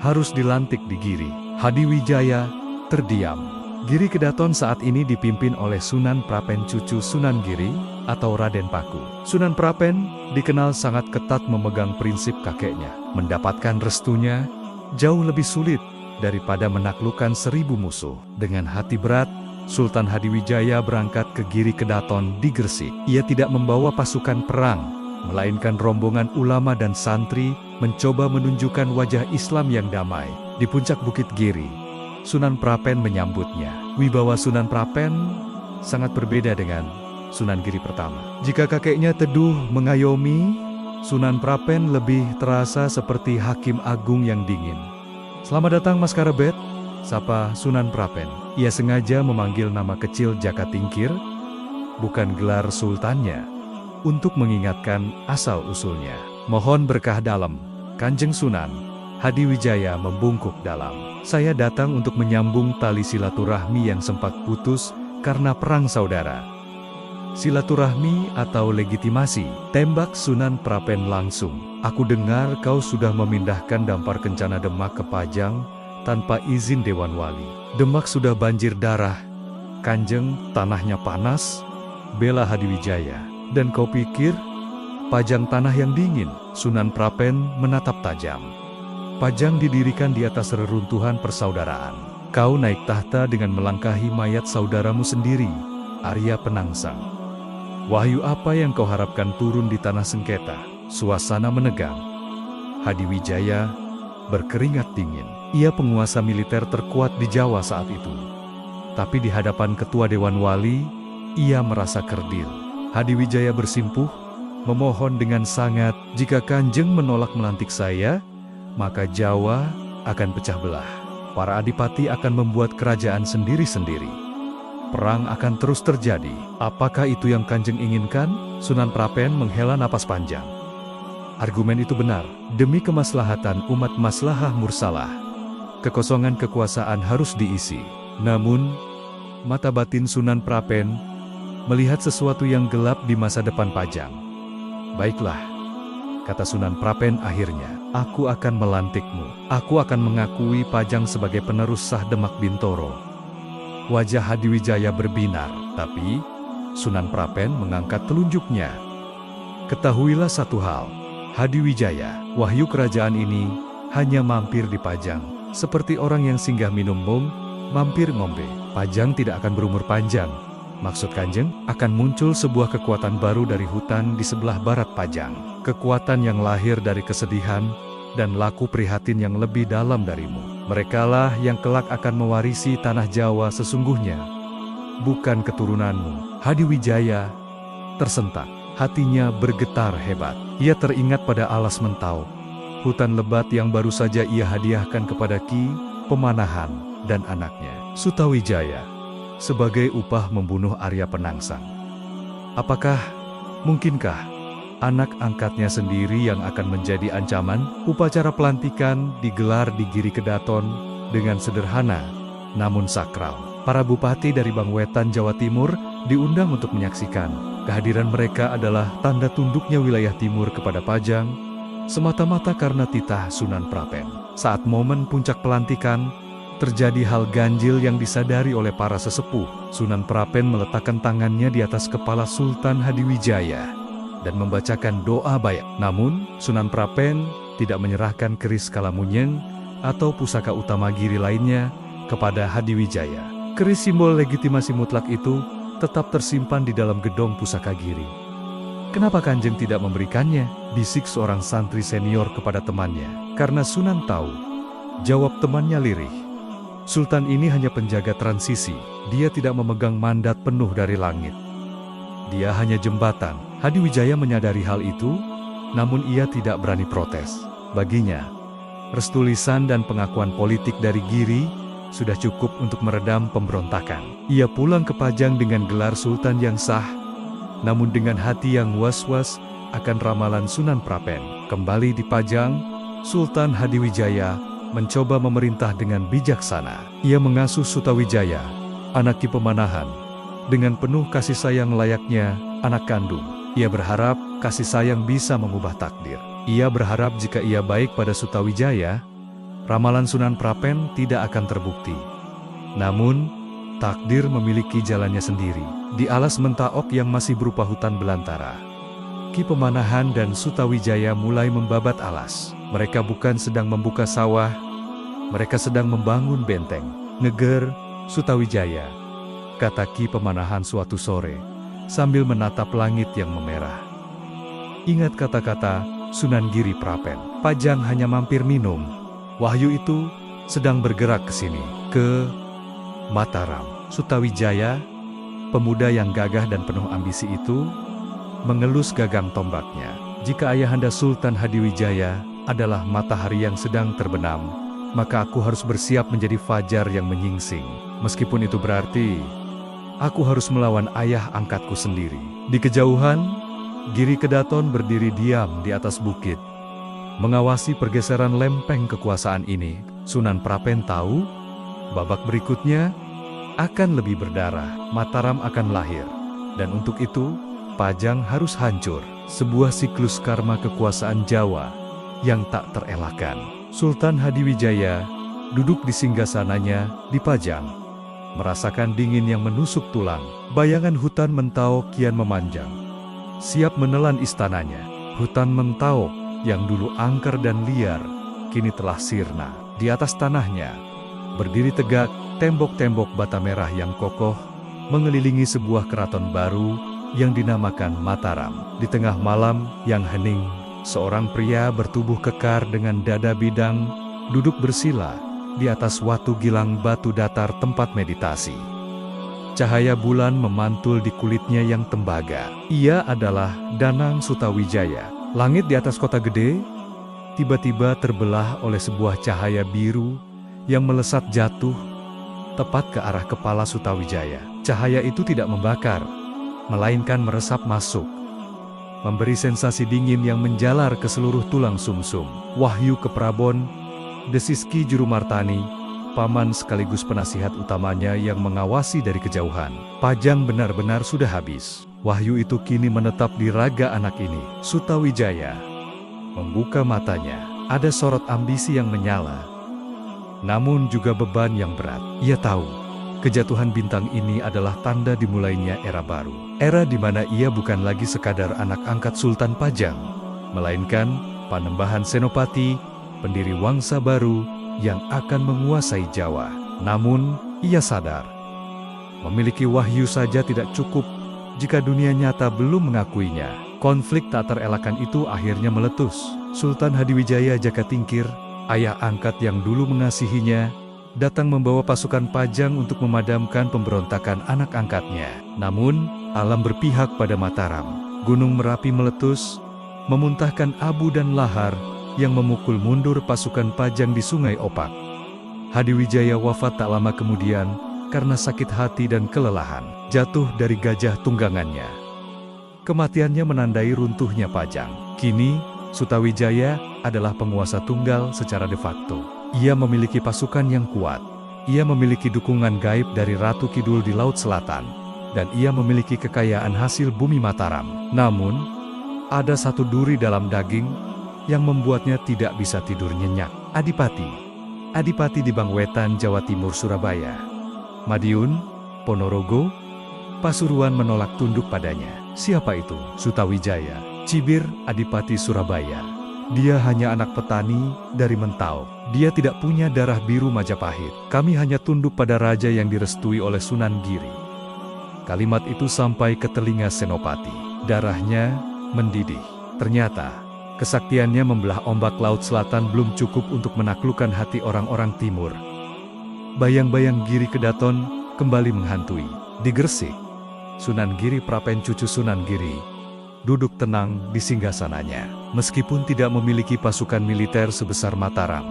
harus dilantik di Giri. Hadiwijaya terdiam. Giri Kedaton saat ini dipimpin oleh Sunan Prapen cucu Sunan Giri atau Raden Paku. Sunan Prapen dikenal sangat ketat memegang prinsip kakeknya. Mendapatkan restunya jauh lebih sulit daripada menaklukkan 1000 musuh. Dengan hati berat, Sultan Hadiwijaya berangkat ke Giri Kedaton di Gresik. Ia tidak membawa pasukan perang, melainkan rombongan ulama dan santri mencoba menunjukkan wajah Islam yang damai. Di puncak Bukit Giri, Sunan Prapen menyambutnya. Wibawa Sunan Prapen sangat berbeda dengan Sunan Giri pertama. Jika kakeknya teduh mengayomi, Sunan Prapen lebih terasa seperti hakim agung yang dingin. Selamat datang Mas Karebet, sapa Sunan Prapen. Ia sengaja memanggil nama kecil Jaka Tingkir, bukan gelar sultannya, untuk mengingatkan asal-usulnya. Mohon berkah dalam, Kanjeng Sunan. Hadiwijaya membungkuk dalam. Saya datang untuk menyambung tali silaturahmi yang sempat putus karena perang saudara. Silaturahmi atau legitimasi? Tembak Sunan Prapen langsung. Aku dengar kau sudah memindahkan dampar kencana Demak ke Pajang tanpa izin Dewan Wali. Demak sudah banjir darah. Kanjeng, tanahnya panas, bela Hadiwijaya. Dan kau pikir Pajang tanah yang dingin? Sunan Prapen menatap tajam. Pajang didirikan di atas reruntuhan persaudaraan. Kau naik tahta dengan melangkahi mayat saudaramu sendiri, Arya Penangsang. Wahyu apa yang kau harapkan turun di tanah sengketa? Suasana menegang. Hadiwijaya berkeringat dingin. Ia penguasa militer terkuat di Jawa saat itu. Tapi di hadapan ketua Dewan Wali, ia merasa kerdil. Hadiwijaya bersimpuh, memohon dengan sangat, jika Kanjeng menolak melantik saya, maka Jawa akan pecah belah. Para adipati akan membuat kerajaan sendiri-sendiri. Perang akan terus terjadi. Apakah itu yang Kanjeng inginkan? Sunan Prapen menghela napas panjang. Argumen itu benar, demi kemaslahatan umat maslahah mursalah. Kekosongan kekuasaan harus diisi. Namun, mata batin Sunan Prapen melihat sesuatu yang gelap di masa depan Pajang. Baiklah, kata Sunan Prapen akhirnya, aku akan melantikmu. Aku akan mengakui Pajang sebagai penerus sah Demak Bintoro. Wajah Hadiwijaya berbinar, tapi Sunan Prapen mengangkat telunjuknya. Ketahuilah satu hal, Hadiwijaya, wahyu kerajaan ini hanya mampir di Pajang. Seperti orang yang singgah minum mampir ngombe. Pajang tidak akan berumur panjang. Maksud Kanjeng, akan muncul sebuah kekuatan baru dari hutan di sebelah barat Pajang. Kekuatan yang lahir dari kesedihan dan laku prihatin yang lebih dalam darimu. Merekalah yang kelak akan mewarisi tanah Jawa sesungguhnya, bukan keturunanmu. Hadiwijaya tersentak, hatinya bergetar hebat. Ia teringat pada Alas Mentau, hutan lebat yang baru saja ia hadiahkan kepada Ki Pemanahan dan anaknya, Sutawijaya, sebagai upah membunuh Arya Penangsang. Mungkinkah anak angkatnya sendiri yang akan menjadi ancaman? Upacara pelantikan digelar di Giri Kedaton dengan sederhana, namun sakral. Para bupati dari Bangwetan, Jawa Timur diundang untuk menyaksikan. Kehadiran mereka adalah tanda tunduknya wilayah timur kepada Pajang, semata-mata karena titah Sunan Prapen. Saat momen puncak pelantikan, terjadi hal ganjil yang disadari oleh para sesepuh. Sunan Prapen meletakkan tangannya di atas kepala Sultan Hadiwijaya dan membacakan doa bayat. Namun, Sunan Prapen tidak menyerahkan keris Kalamunyeng atau pusaka utama Giri lainnya kepada Hadiwijaya. Keris simbol legitimasi mutlak itu tetap tersimpan di dalam gedong pusaka Giri. Kenapa Kanjeng tidak memberikannya? Bisik seorang santri senior kepada temannya. Karena Sunan tahu, jawab temannya lirih. Sultan ini hanya penjaga transisi, dia tidak memegang mandat penuh dari langit. Dia hanya jembatan. Hadiwijaya menyadari hal itu, namun ia tidak berani protes. Baginya, restu lisan dan pengakuan politik dari Giri sudah cukup untuk meredam pemberontakan. Ia pulang ke Pajang dengan gelar Sultan yang sah, namun dengan hati yang was-was akan ramalan Sunan Prapen. Kembali di Pajang, Sultan Hadiwijaya mencoba memerintah dengan bijaksana. Ia mengasuh Sutawijaya, anak Ki Pemanahan, dengan penuh kasih sayang layaknya anak kandung. Ia berharap kasih sayang bisa mengubah takdir. Ia berharap jika ia baik pada Sutawijaya, ramalan Sunan Prapen tidak akan terbukti. Namun, takdir memiliki jalannya sendiri. Di Alas Mentaok yang masih berupa hutan belantara, Ki Pemanahan dan Sutawijaya mulai membabat alas. Mereka bukan sedang membuka sawah, mereka sedang membangun benteng. Ngeger, Sutawijaya, kata Ki Pemanahan suatu sore, sambil menatap langit yang memerah. Ingat kata-kata Sunan Giri Prapen, Pajang hanya mampir minum. Wahyu itu sedang bergerak ke sini, ke Mataram. Sutawijaya, pemuda yang gagah dan penuh ambisi itu, mengelus gagang tombaknya. Jika ayahanda Sultan Hadiwijaya adalah matahari yang sedang terbenam, maka aku harus bersiap menjadi fajar yang menyingsing. Meskipun itu berarti aku harus melawan ayah angkatku sendiri. Di kejauhan, Giri Kedaton berdiri diam di atas bukit, mengawasi pergeseran lempeng kekuasaan ini. Sunan Prapen tahu, babak berikutnya akan lebih berdarah. Mataram akan lahir, dan untuk itu, Pajang harus hancur. Sebuah siklus karma kekuasaan Jawa yang tak terelakkan. Sultan Hadiwijaya duduk di singgasananya di Pajang, merasakan dingin yang menusuk tulang. Bayangan hutan Mentau kian memanjang, siap menelan istananya. Hutan Mentau yang dulu angker dan liar, kini telah sirna. Di atas tanahnya, berdiri tegak tembok-tembok bata merah yang kokoh, mengelilingi sebuah keraton baru yang dinamakan Mataram. Di tengah malam yang hening, seorang pria bertubuh kekar dengan dada bidang, duduk bersila di atas watu gilang batu datar tempat meditasi. Cahaya bulan memantul di kulitnya yang tembaga. Ia adalah Danang Sutawijaya. Langit di atas kota gede tiba-tiba terbelah oleh sebuah cahaya biru yang melesat jatuh tepat ke arah kepala Sutawijaya. Cahaya itu tidak membakar, melainkan meresap masuk memberi sensasi dingin yang menjalar ke seluruh tulang sumsum. Wahyu ke Prabon, desis Ki Juru Martani, paman sekaligus penasihat utamanya yang mengawasi dari kejauhan. Pajang benar-benar sudah habis. Wahyu itu kini menetap di raga anak ini. Sutawijaya membuka matanya. Ada sorot ambisi yang menyala, namun juga beban yang berat. Ia tahu, kejatuhan bintang ini adalah tanda dimulainya era baru. Era di mana ia bukan lagi sekadar anak angkat Sultan Pajang, melainkan Panembahan Senopati, pendiri wangsa baru yang akan menguasai Jawa. Namun, ia sadar, memiliki wahyu saja tidak cukup jika dunia nyata belum mengakuinya. Konflik tak terelakkan itu akhirnya meletus. Sultan Hadiwijaya Jakatingkir, ayah angkat yang dulu mengasihinya, datang membawa pasukan Pajang untuk memadamkan pemberontakan anak angkatnya. Namun, alam berpihak pada Mataram. Gunung Merapi meletus, memuntahkan abu dan lahar yang memukul mundur pasukan Pajang di Sungai Opak. Hadiwijaya wafat tak lama kemudian karena sakit hati dan kelelahan, jatuh dari gajah tunggangannya. Kematiannya menandai runtuhnya Pajang. Kini, Sutawijaya adalah penguasa tunggal secara de facto. Ia memiliki pasukan yang kuat. Ia memiliki dukungan gaib dari Ratu Kidul di Laut Selatan. Dan ia memiliki kekayaan hasil bumi Mataram. Namun, ada satu duri dalam daging yang membuatnya tidak bisa tidur nyenyak. Adipati. Adipati di Bangwetan, Jawa Timur, Surabaya. Madiun, Ponorogo, Pasuruan menolak tunduk padanya. Siapa itu? Sutawijaya. Cibir, Adipati Surabaya. Dia hanya anak petani dari Mentau. Dia tidak punya darah biru Majapahit. Kami hanya tunduk pada raja yang direstui oleh Sunan Giri. Kalimat itu sampai ke telinga Senopati. Darahnya mendidih. Ternyata, kesaktiannya membelah ombak Laut Selatan belum cukup untuk menaklukkan hati orang-orang timur. Bayang-bayang Giri Kedaton kembali menghantui. Di Gresik, Sunan Giri Prapen cucu Sunan Giri duduk tenang di singgasananya. Meskipun tidak memiliki pasukan militer sebesar Mataram,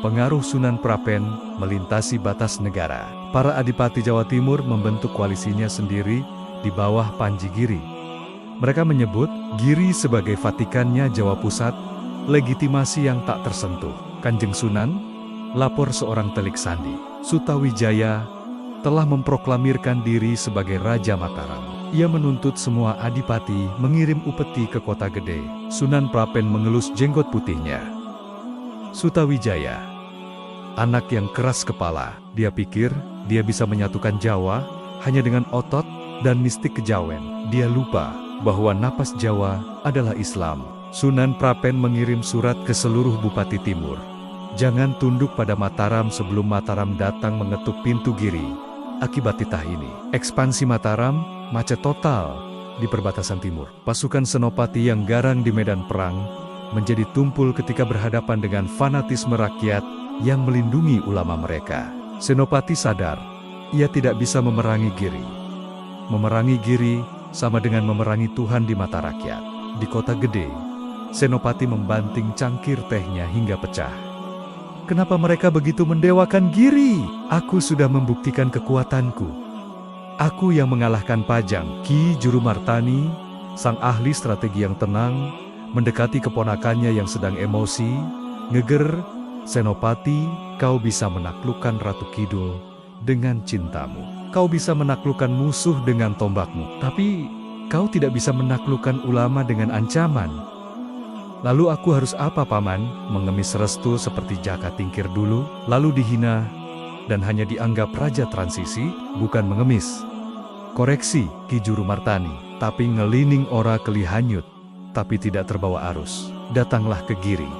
pengaruh Sunan Prapen melintasi batas negara. Para adipati Jawa Timur membentuk koalisinya sendiri di bawah Panji Giri. Mereka menyebut Giri sebagai Vatikannya Jawa Pusat, legitimasi yang tak tersentuh. Kanjeng Sunan, lapor seorang Telik Sandi, Sutawijaya telah memproklamirkan diri sebagai Raja Mataram. Ia menuntut semua adipati mengirim upeti ke kota gede. Sunan Prapen mengelus jenggot putihnya. Sutawijaya, anak yang keras kepala, dia pikir dia bisa menyatukan Jawa hanya dengan otot dan mistik kejawen. Dia lupa bahwa napas Jawa adalah Islam. Sunan Prapen mengirim surat ke seluruh Bupati Timur. Jangan tunduk pada Mataram sebelum Mataram datang mengetuk pintu Giri. Akibat titah ini, ekspansi Mataram macet total di perbatasan timur. Pasukan Senopati yang garang di medan perang menjadi tumpul ketika berhadapan dengan fanatisme rakyat yang melindungi ulama mereka. Senopati sadar, ia tidak bisa memerangi Giri. Memerangi Giri sama dengan memerangi Tuhan di mata rakyat. Di kota gede, Senopati membanting cangkir tehnya hingga pecah. Kenapa mereka begitu mendewakan Giri? Aku sudah membuktikan kekuatanku. Aku yang mengalahkan Pajang. Ki Juru Martani, sang ahli strategi yang tenang, mendekati keponakannya yang sedang emosi, ngeger, Senopati, kau bisa menaklukkan Ratu Kidul dengan cintamu. Kau bisa menaklukkan musuh dengan tombakmu. Tapi, kau tidak bisa menaklukkan ulama dengan ancaman. Lalu aku harus apa, Paman? Mengemis restu seperti Jakatingkir dulu, lalu dihina, dan hanya dianggap raja transisi, bukan mengemis. Koreksi, Ki Juru Martani, tapi ngelining ora kelihanyut, tapi tidak terbawa arus. Datanglah ke Giri.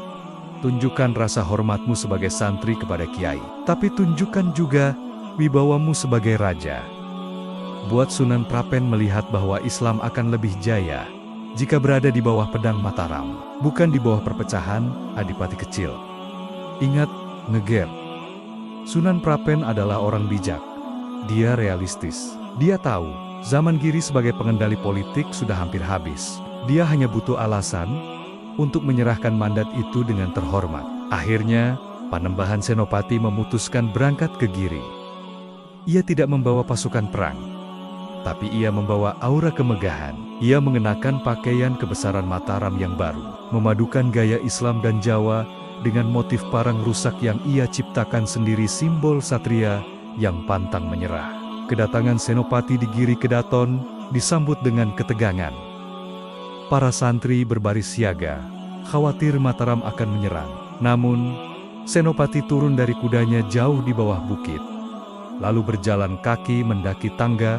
Tunjukkan rasa hormatmu sebagai santri kepada Kiai, tapi tunjukkan juga wibawamu sebagai raja. Buat Sunan Prapen melihat bahwa Islam akan lebih jaya jika berada di bawah pedang Mataram, bukan di bawah perpecahan adipati kecil. Ingat, ngeger. Sunan Prapen adalah orang bijak. Dia realistis. Dia tahu, zaman Giri sebagai pengendali politik sudah hampir habis. Dia hanya butuh alasan untuk menyerahkan mandat itu dengan terhormat. Akhirnya, Panembahan Senopati memutuskan berangkat ke Giri. Ia tidak membawa pasukan perang, tapi ia membawa aura kemegahan. Ia mengenakan pakaian kebesaran Mataram yang baru, memadukan gaya Islam dan Jawa dengan motif parang rusak yang ia ciptakan sendiri, simbol satria yang pantang menyerah. Kedatangan Senopati di Giri Kedaton disambut dengan ketegangan. Para santri berbaris siaga, khawatir Mataram akan menyerang. Namun, Senopati turun dari kudanya jauh di bawah bukit, lalu berjalan kaki mendaki tangga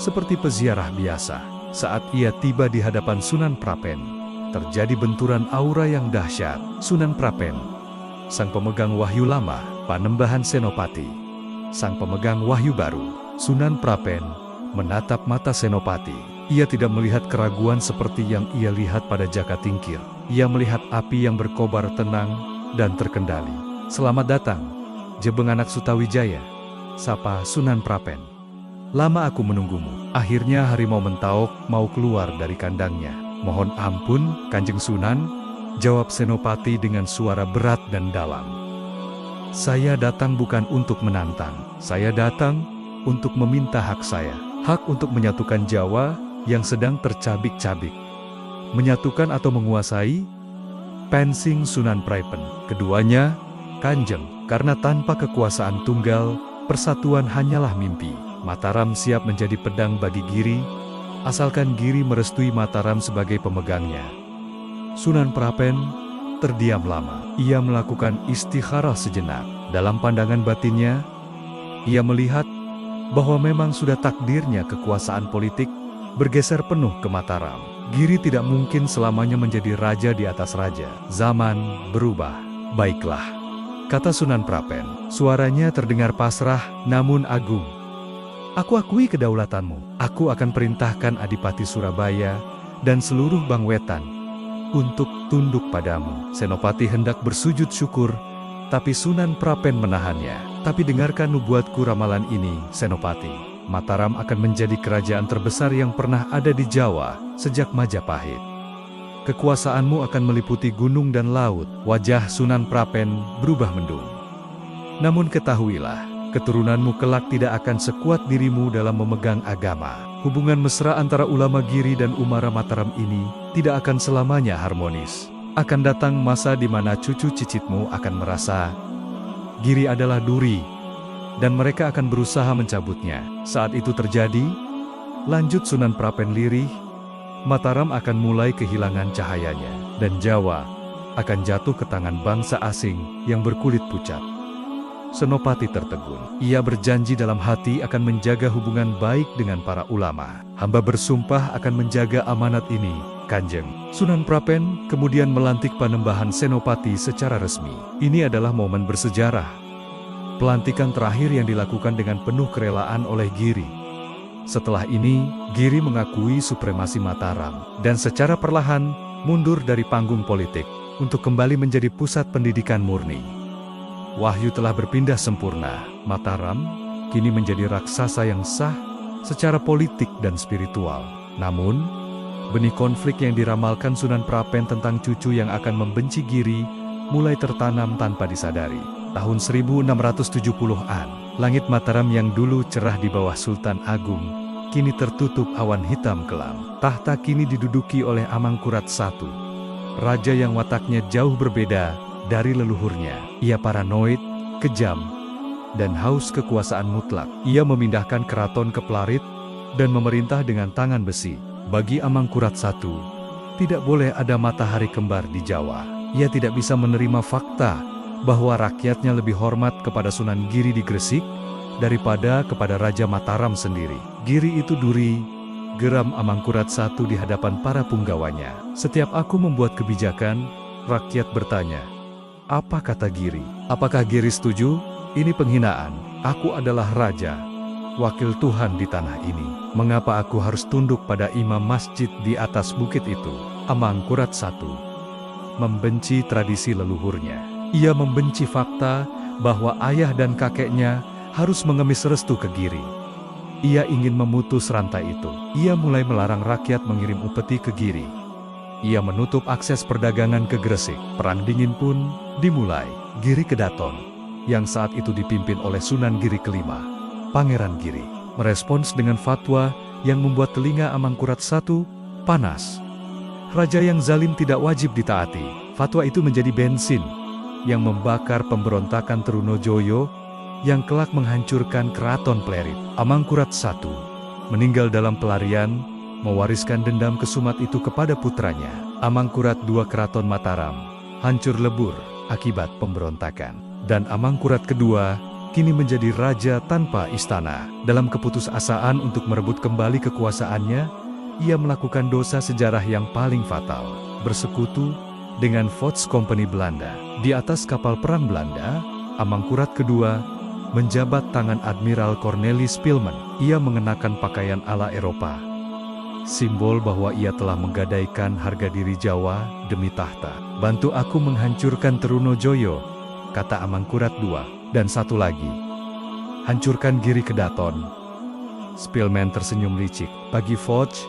seperti peziarah biasa. Saat ia tiba di hadapan Sunan Prapen, terjadi benturan aura yang dahsyat. Sunan Prapen, sang pemegang wahyu lama, Panembahan Senopati, sang pemegang wahyu baru. Sunan Prapen menatap mata Senopati. Ia tidak melihat keraguan seperti yang ia lihat pada Jaka Tingkir. Ia melihat api yang berkobar tenang dan terkendali. "Selamat datang, Jebeng anak Sutawijaya," sapa Sunan Prapen. "Lama aku menunggumu." Akhirnya harimau Mentaok mau keluar dari kandangnya. "Mohon ampun, Kanjeng Sunan," jawab Senopati dengan suara berat dan dalam. "Saya datang bukan untuk menantang. Saya datang untuk meminta hak saya. Hak untuk menyatukan Jawa yang sedang tercabik-cabik." "Menyatukan atau menguasai?" pensing Sunan Prapen. "Keduanya, Kanjeng, karena tanpa kekuasaan tunggal, persatuan hanyalah mimpi. Mataram siap menjadi pedang bagi Giri, asalkan Giri merestui Mataram sebagai pemegangnya." Sunan Prapen terdiam lama. Ia melakukan istikharah sejenak. Dalam pandangan batinnya, ia melihat bahwa memang sudah takdirnya kekuasaan politik bergeser penuh ke Mataram. Giri tidak mungkin selamanya menjadi raja di atas raja. Zaman berubah. "Baiklah," kata Sunan Prapen. Suaranya terdengar pasrah namun agung. "Aku akui kedaulatanmu. Aku akan perintahkan Adipati Surabaya dan seluruh Bangwetan untuk tunduk padamu." Senopati hendak bersujud syukur, tapi Sunan Prapen menahannya. "Tapi dengarkan nubuatku ramalan ini, Senopati. Mataram akan menjadi kerajaan terbesar yang pernah ada di Jawa sejak Majapahit. Kekuasaanmu akan meliputi gunung dan laut." Wajah Sunan Prapen berubah mendung. "Namun ketahuilah, keturunanmu kelak tidak akan sekuat dirimu dalam memegang agama. Hubungan mesra antara ulama Giri dan Umara Mataram ini tidak akan selamanya harmonis. Akan datang masa di mana cucu cicitmu akan merasa Giri adalah duri, dan mereka akan berusaha mencabutnya. Saat itu terjadi," lanjut Sunan Prapen lirih, "Mataram akan mulai kehilangan cahayanya, dan Jawa akan jatuh ke tangan bangsa asing yang berkulit pucat." Senopati tertegun. Ia berjanji dalam hati akan menjaga hubungan baik dengan para ulama. "Hamba bersumpah akan menjaga amanat ini, Kanjeng." Sunan Prapen kemudian melantik Panembahan Senopati secara resmi. Ini adalah momen bersejarah. Pelantikan terakhir yang dilakukan dengan penuh kerelaan oleh Giri. Setelah ini, Giri mengakui supremasi Mataram dan secara perlahan mundur dari panggung politik untuk kembali menjadi pusat pendidikan murni. Wahyu telah berpindah sempurna. Mataram kini menjadi raksasa yang sah secara politik dan spiritual. Namun, benih konflik yang diramalkan Sunan Prapen tentang cucu yang akan membenci Giri mulai tertanam tanpa disadari. Tahun 1670-an, langit Mataram yang dulu cerah di bawah Sultan Agung, kini tertutup awan hitam kelam. Tahta kini diduduki oleh Amangkurat I, raja yang wataknya jauh berbeda dari leluhurnya. Ia paranoid, kejam, dan haus kekuasaan mutlak. Ia memindahkan keraton ke Plarit dan memerintah dengan tangan besi. Bagi Amangkurat I, tidak boleh ada matahari kembar di Jawa. Ia tidak bisa menerima fakta bahwa rakyatnya lebih hormat kepada Sunan Giri di Gresik daripada kepada Raja Mataram sendiri. "Giri itu duri," geram Amangkurat I di hadapan para punggawanya. "Setiap aku membuat kebijakan, rakyat bertanya, apa kata Giri? Apakah Giri setuju? Ini penghinaan. Aku adalah raja, wakil Tuhan di tanah ini. Mengapa aku harus tunduk pada imam masjid di atas bukit itu?" Amangkurat I membenci tradisi leluhurnya. Ia membenci fakta bahwa ayah dan kakeknya harus mengemis restu ke Giri. Ia ingin memutus rantai itu. Ia mulai melarang rakyat mengirim upeti ke Giri. Ia menutup akses perdagangan ke Gresik. Perang dingin pun dimulai. Giri Kedaton, yang saat itu dipimpin oleh Sunan Giri kelima, Pangeran Giri, merespons dengan fatwa yang membuat telinga Amangkurat I panas. Raja yang zalim tidak wajib ditaati. Fatwa itu menjadi bensin yang membakar pemberontakan Trunojoyo yang kelak menghancurkan keraton Plerit. Amangkurat I meninggal dalam pelarian, mewariskan dendam kesumat itu kepada putranya. Amangkurat II Keraton Mataram hancur lebur akibat pemberontakan. Dan Amangkurat II kini menjadi raja tanpa istana. Dalam keputusasaan untuk merebut kembali kekuasaannya, ia melakukan dosa sejarah yang paling fatal, bersekutu dengan Vocht Company Belanda. Di atas kapal perang Belanda, Amangkurat II menjabat tangan Admiral Cornelis Pilman. Ia mengenakan pakaian ala Eropa, simbol bahwa ia telah menggadaikan harga diri Jawa demi tahta. Bantu aku menghancurkan Trunojoyo, kata Amangkurat II. Dan satu lagi, hancurkan Giri Kedaton. Spilman tersenyum licik. Bagi Vocht,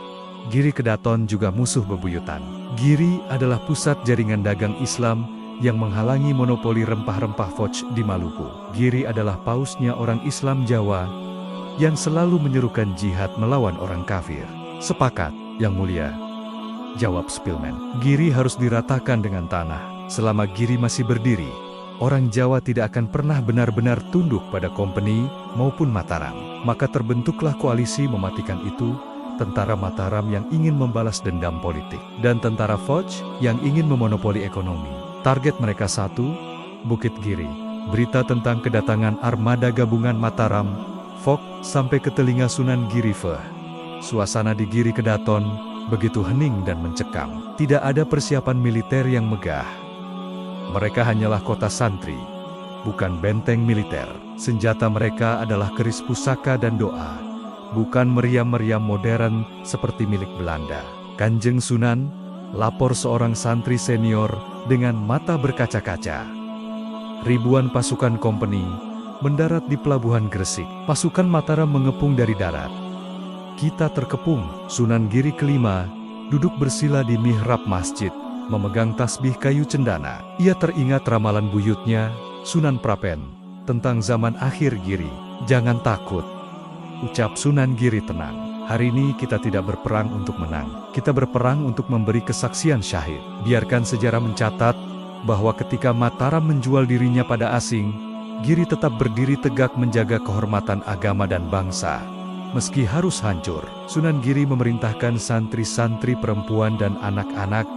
Giri Kedaton juga musuh bebuyutan. Giri adalah pusat jaringan dagang Islam yang menghalangi monopoli rempah-rempah Vocht di Maluku. Giri adalah pausnya orang Islam Jawa yang selalu menyerukan jihad melawan orang kafir. Sepakat, Yang Mulia, jawab Spilman. Giri harus diratakan dengan tanah. Selama Giri masih berdiri, orang Jawa tidak akan pernah benar-benar tunduk pada Kompeni maupun Mataram. Maka terbentuklah koalisi mematikan itu, tentara Mataram yang ingin membalas dendam politik, dan tentara Vocht yang ingin memonopoli ekonomi. Target mereka satu, Bukit Giri. Berita tentang kedatangan armada gabungan Mataram, Vocht sampai ke telinga Sunan Girife. Suasana di Giri Kedaton begitu hening dan mencekam. Tidak ada persiapan militer yang megah. Mereka hanyalah kota santri, bukan benteng militer. Senjata mereka adalah keris pusaka dan doa, bukan meriam-meriam modern seperti milik Belanda. Kanjeng Sunan, lapor seorang santri senior dengan mata berkaca-kaca. Ribuan pasukan kompeni mendarat di pelabuhan Gresik. Pasukan Mataram mengepung dari darat. Kita terkepung. Sunan Giri kelima duduk bersila di mihrab masjid, memegang tasbih kayu cendana. Ia teringat ramalan buyutnya, Sunan Prapen, tentang zaman akhir Giri. Jangan takut, ucap Sunan Giri tenang. Hari ini kita tidak berperang untuk menang. Kita berperang untuk memberi kesaksian syahid. Biarkan sejarah mencatat bahwa ketika Mataram menjual dirinya pada asing, Giri tetap berdiri tegak menjaga kehormatan agama dan bangsa. Meski harus hancur, Sunan Giri memerintahkan santri-santri perempuan dan anak-anak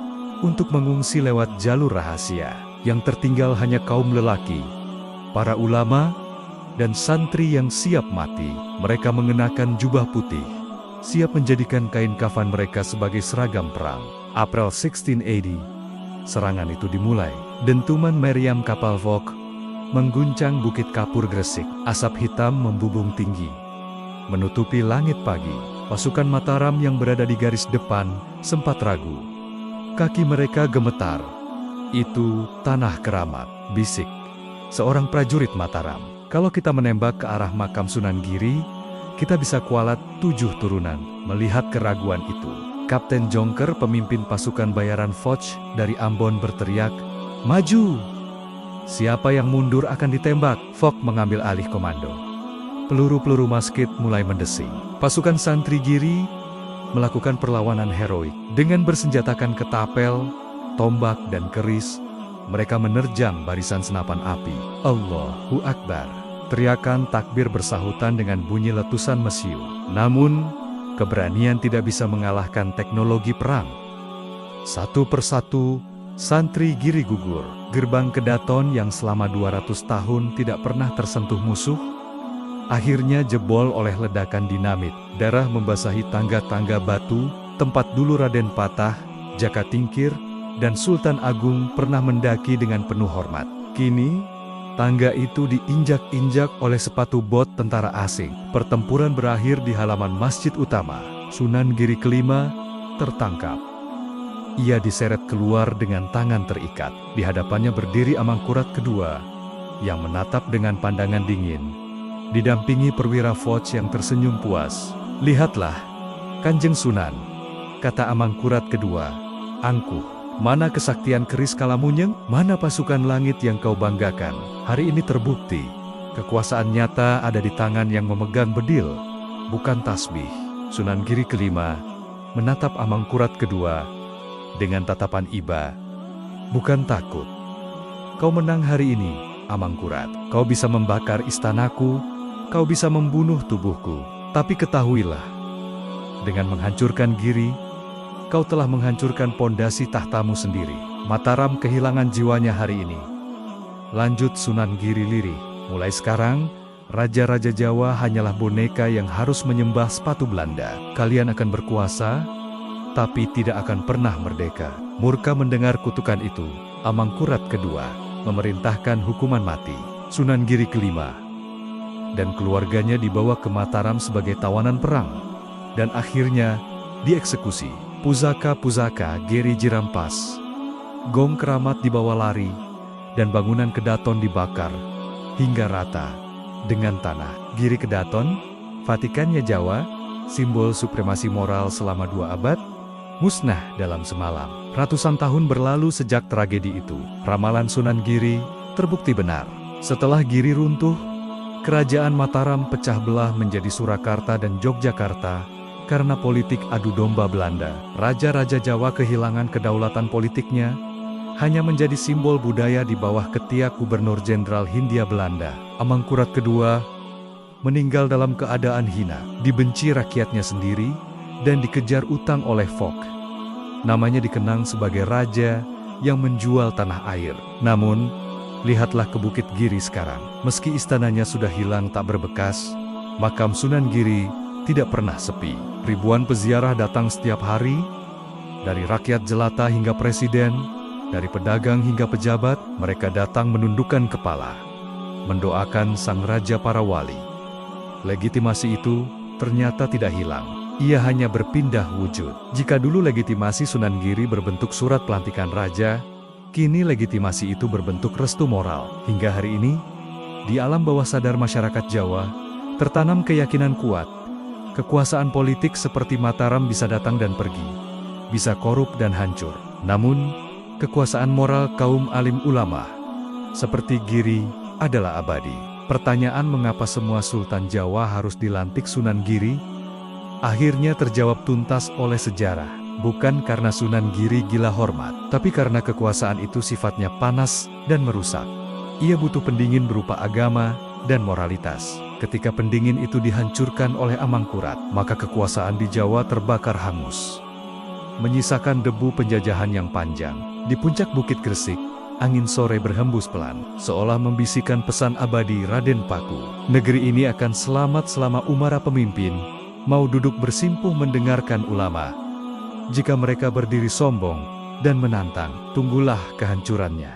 untuk mengungsi lewat jalur rahasia. Yang tertinggal hanya kaum lelaki, para ulama, dan santri yang siap mati. Mereka mengenakan jubah putih, siap menjadikan kain kafan mereka sebagai seragam perang. April 1680, serangan itu dimulai. Dentuman meriam kapal Vocht mengguncang Bukit Kapur Gresik. Asap hitam membubung tinggi, menutupi langit pagi. Pasukan Mataram yang berada di garis depan sempat ragu. Kaki mereka gemetar. Itu tanah keramat, bisik seorang prajurit Mataram. Kalau kita menembak ke arah makam Sunan Giri, kita bisa kualat 7 turunan. Melihat keraguan itu, Kapten Jonker, pemimpin pasukan bayaran Vocht dari Ambon, berteriak, "Maju! Siapa yang mundur akan ditembak." Vocht mengambil alih komando. Peluru-peluru masket mulai mendesing. Pasukan santri Giri melakukan perlawanan heroik. Dengan bersenjatakan ketapel, tombak, dan keris, mereka menerjang barisan senapan api. Allahu Akbar! Teriakan takbir bersahutan dengan bunyi letusan mesiu. Namun, keberanian tidak bisa mengalahkan teknologi perang. Satu persatu, santri Giri gugur. Gerbang Kedaton yang selama 200 tahun tidak pernah tersentuh musuh, akhirnya jebol oleh ledakan dinamit. Darah membasahi tangga-tangga batu, tempat dulu Raden Patah, Jaka Tingkir, dan Sultan Agung pernah mendaki dengan penuh hormat. Kini, tangga itu diinjak-injak oleh sepatu bot tentara asing. Pertempuran berakhir di halaman masjid utama. Sunan Giri kelima tertangkap. Ia diseret keluar dengan tangan terikat. Di hadapannya berdiri Amangkurat II yang menatap dengan pandangan dingin, didampingi perwira Vocht yang tersenyum puas. "Lihatlah, Kanjeng Sunan," kata Amangkurat II, "angkuh. Mana kesaktian keris Kalamunyeng? Mana pasukan langit yang kau banggakan? Hari ini terbukti, kekuasaan nyata ada di tangan yang memegang bedil, bukan tasbih." Sunan Giri kelima menatap Amangkurat kedua dengan tatapan iba, bukan takut. Kau menang hari ini, Amangkurat. Kau bisa membakar istanaku, kau bisa membunuh tubuhku. Tapi ketahuilah, dengan menghancurkan Giri, kau telah menghancurkan pondasi tahtamu sendiri. Mataram kehilangan jiwanya hari ini. Lanjut Sunan Giri lirih. Mulai sekarang, raja-raja Jawa hanyalah boneka yang harus menyembah sepatu Belanda. Kalian akan berkuasa, tapi tidak akan pernah merdeka. Murka mendengar kutukan itu, Amangkurat kedua memerintahkan hukuman mati Sunan Giri kelima, dan keluarganya dibawa ke Mataram sebagai tawanan perang, dan akhirnya dieksekusi. Pusaka-pusaka Giri dirampas, gong keramat dibawa lari, dan bangunan Kedaton dibakar hingga rata dengan tanah. Giri Kedaton, Vatikannya Jawa, simbol supremasi moral selama 2 abad, musnah dalam semalam. Ratusan tahun berlalu sejak tragedi itu. Ramalan Sunan Giri terbukti benar. Setelah Giri runtuh, kerajaan Mataram pecah belah menjadi Surakarta dan Yogyakarta karena politik adu domba Belanda. Raja-raja Jawa kehilangan kedaulatan politiknya, hanya menjadi simbol budaya di bawah ketiak Gubernur Jenderal Hindia Belanda. Amangkurat kedua meninggal dalam keadaan hina, dibenci rakyatnya sendiri, dan dikejar utang oleh Fok. Namanya dikenang sebagai raja yang menjual tanah air. Namun, lihatlah ke Bukit Giri sekarang. Meski istananya sudah hilang tak berbekas, makam Sunan Giri tidak pernah sepi. Ribuan peziarah datang setiap hari, dari rakyat jelata hingga presiden, dari pedagang hingga pejabat. Mereka datang menundukkan kepala, mendoakan sang raja para wali. Legitimasi itu ternyata tidak hilang. Ia hanya berpindah wujud. Jika dulu legitimasi Sunan Giri berbentuk surat pelantikan raja, kini legitimasi itu berbentuk restu moral. Hingga hari ini, di alam bawah sadar masyarakat Jawa, tertanam keyakinan kuat. Kekuasaan politik seperti Mataram bisa datang dan pergi, bisa korup dan hancur. Namun, kekuasaan moral kaum alim ulama, seperti Giri, adalah abadi. Pertanyaan mengapa semua Sultan Jawa harus dilantik Sunan Giri, akhirnya terjawab tuntas oleh sejarah. Bukan karena Sunan Giri gila hormat, tapi karena kekuasaan itu sifatnya panas dan merusak. Ia butuh pendingin berupa agama dan moralitas. Ketika pendingin itu dihancurkan oleh Amangkurat, maka kekuasaan di Jawa terbakar hangus, menyisakan debu penjajahan yang panjang. Di puncak Bukit Gresik, angin sore berhembus pelan, seolah membisikkan pesan abadi Raden Paku. Negeri ini akan selamat selama Umara pemimpin mau duduk bersimpuh mendengarkan ulama. Jika mereka berdiri sombong dan menantang, tunggulah kehancurannya.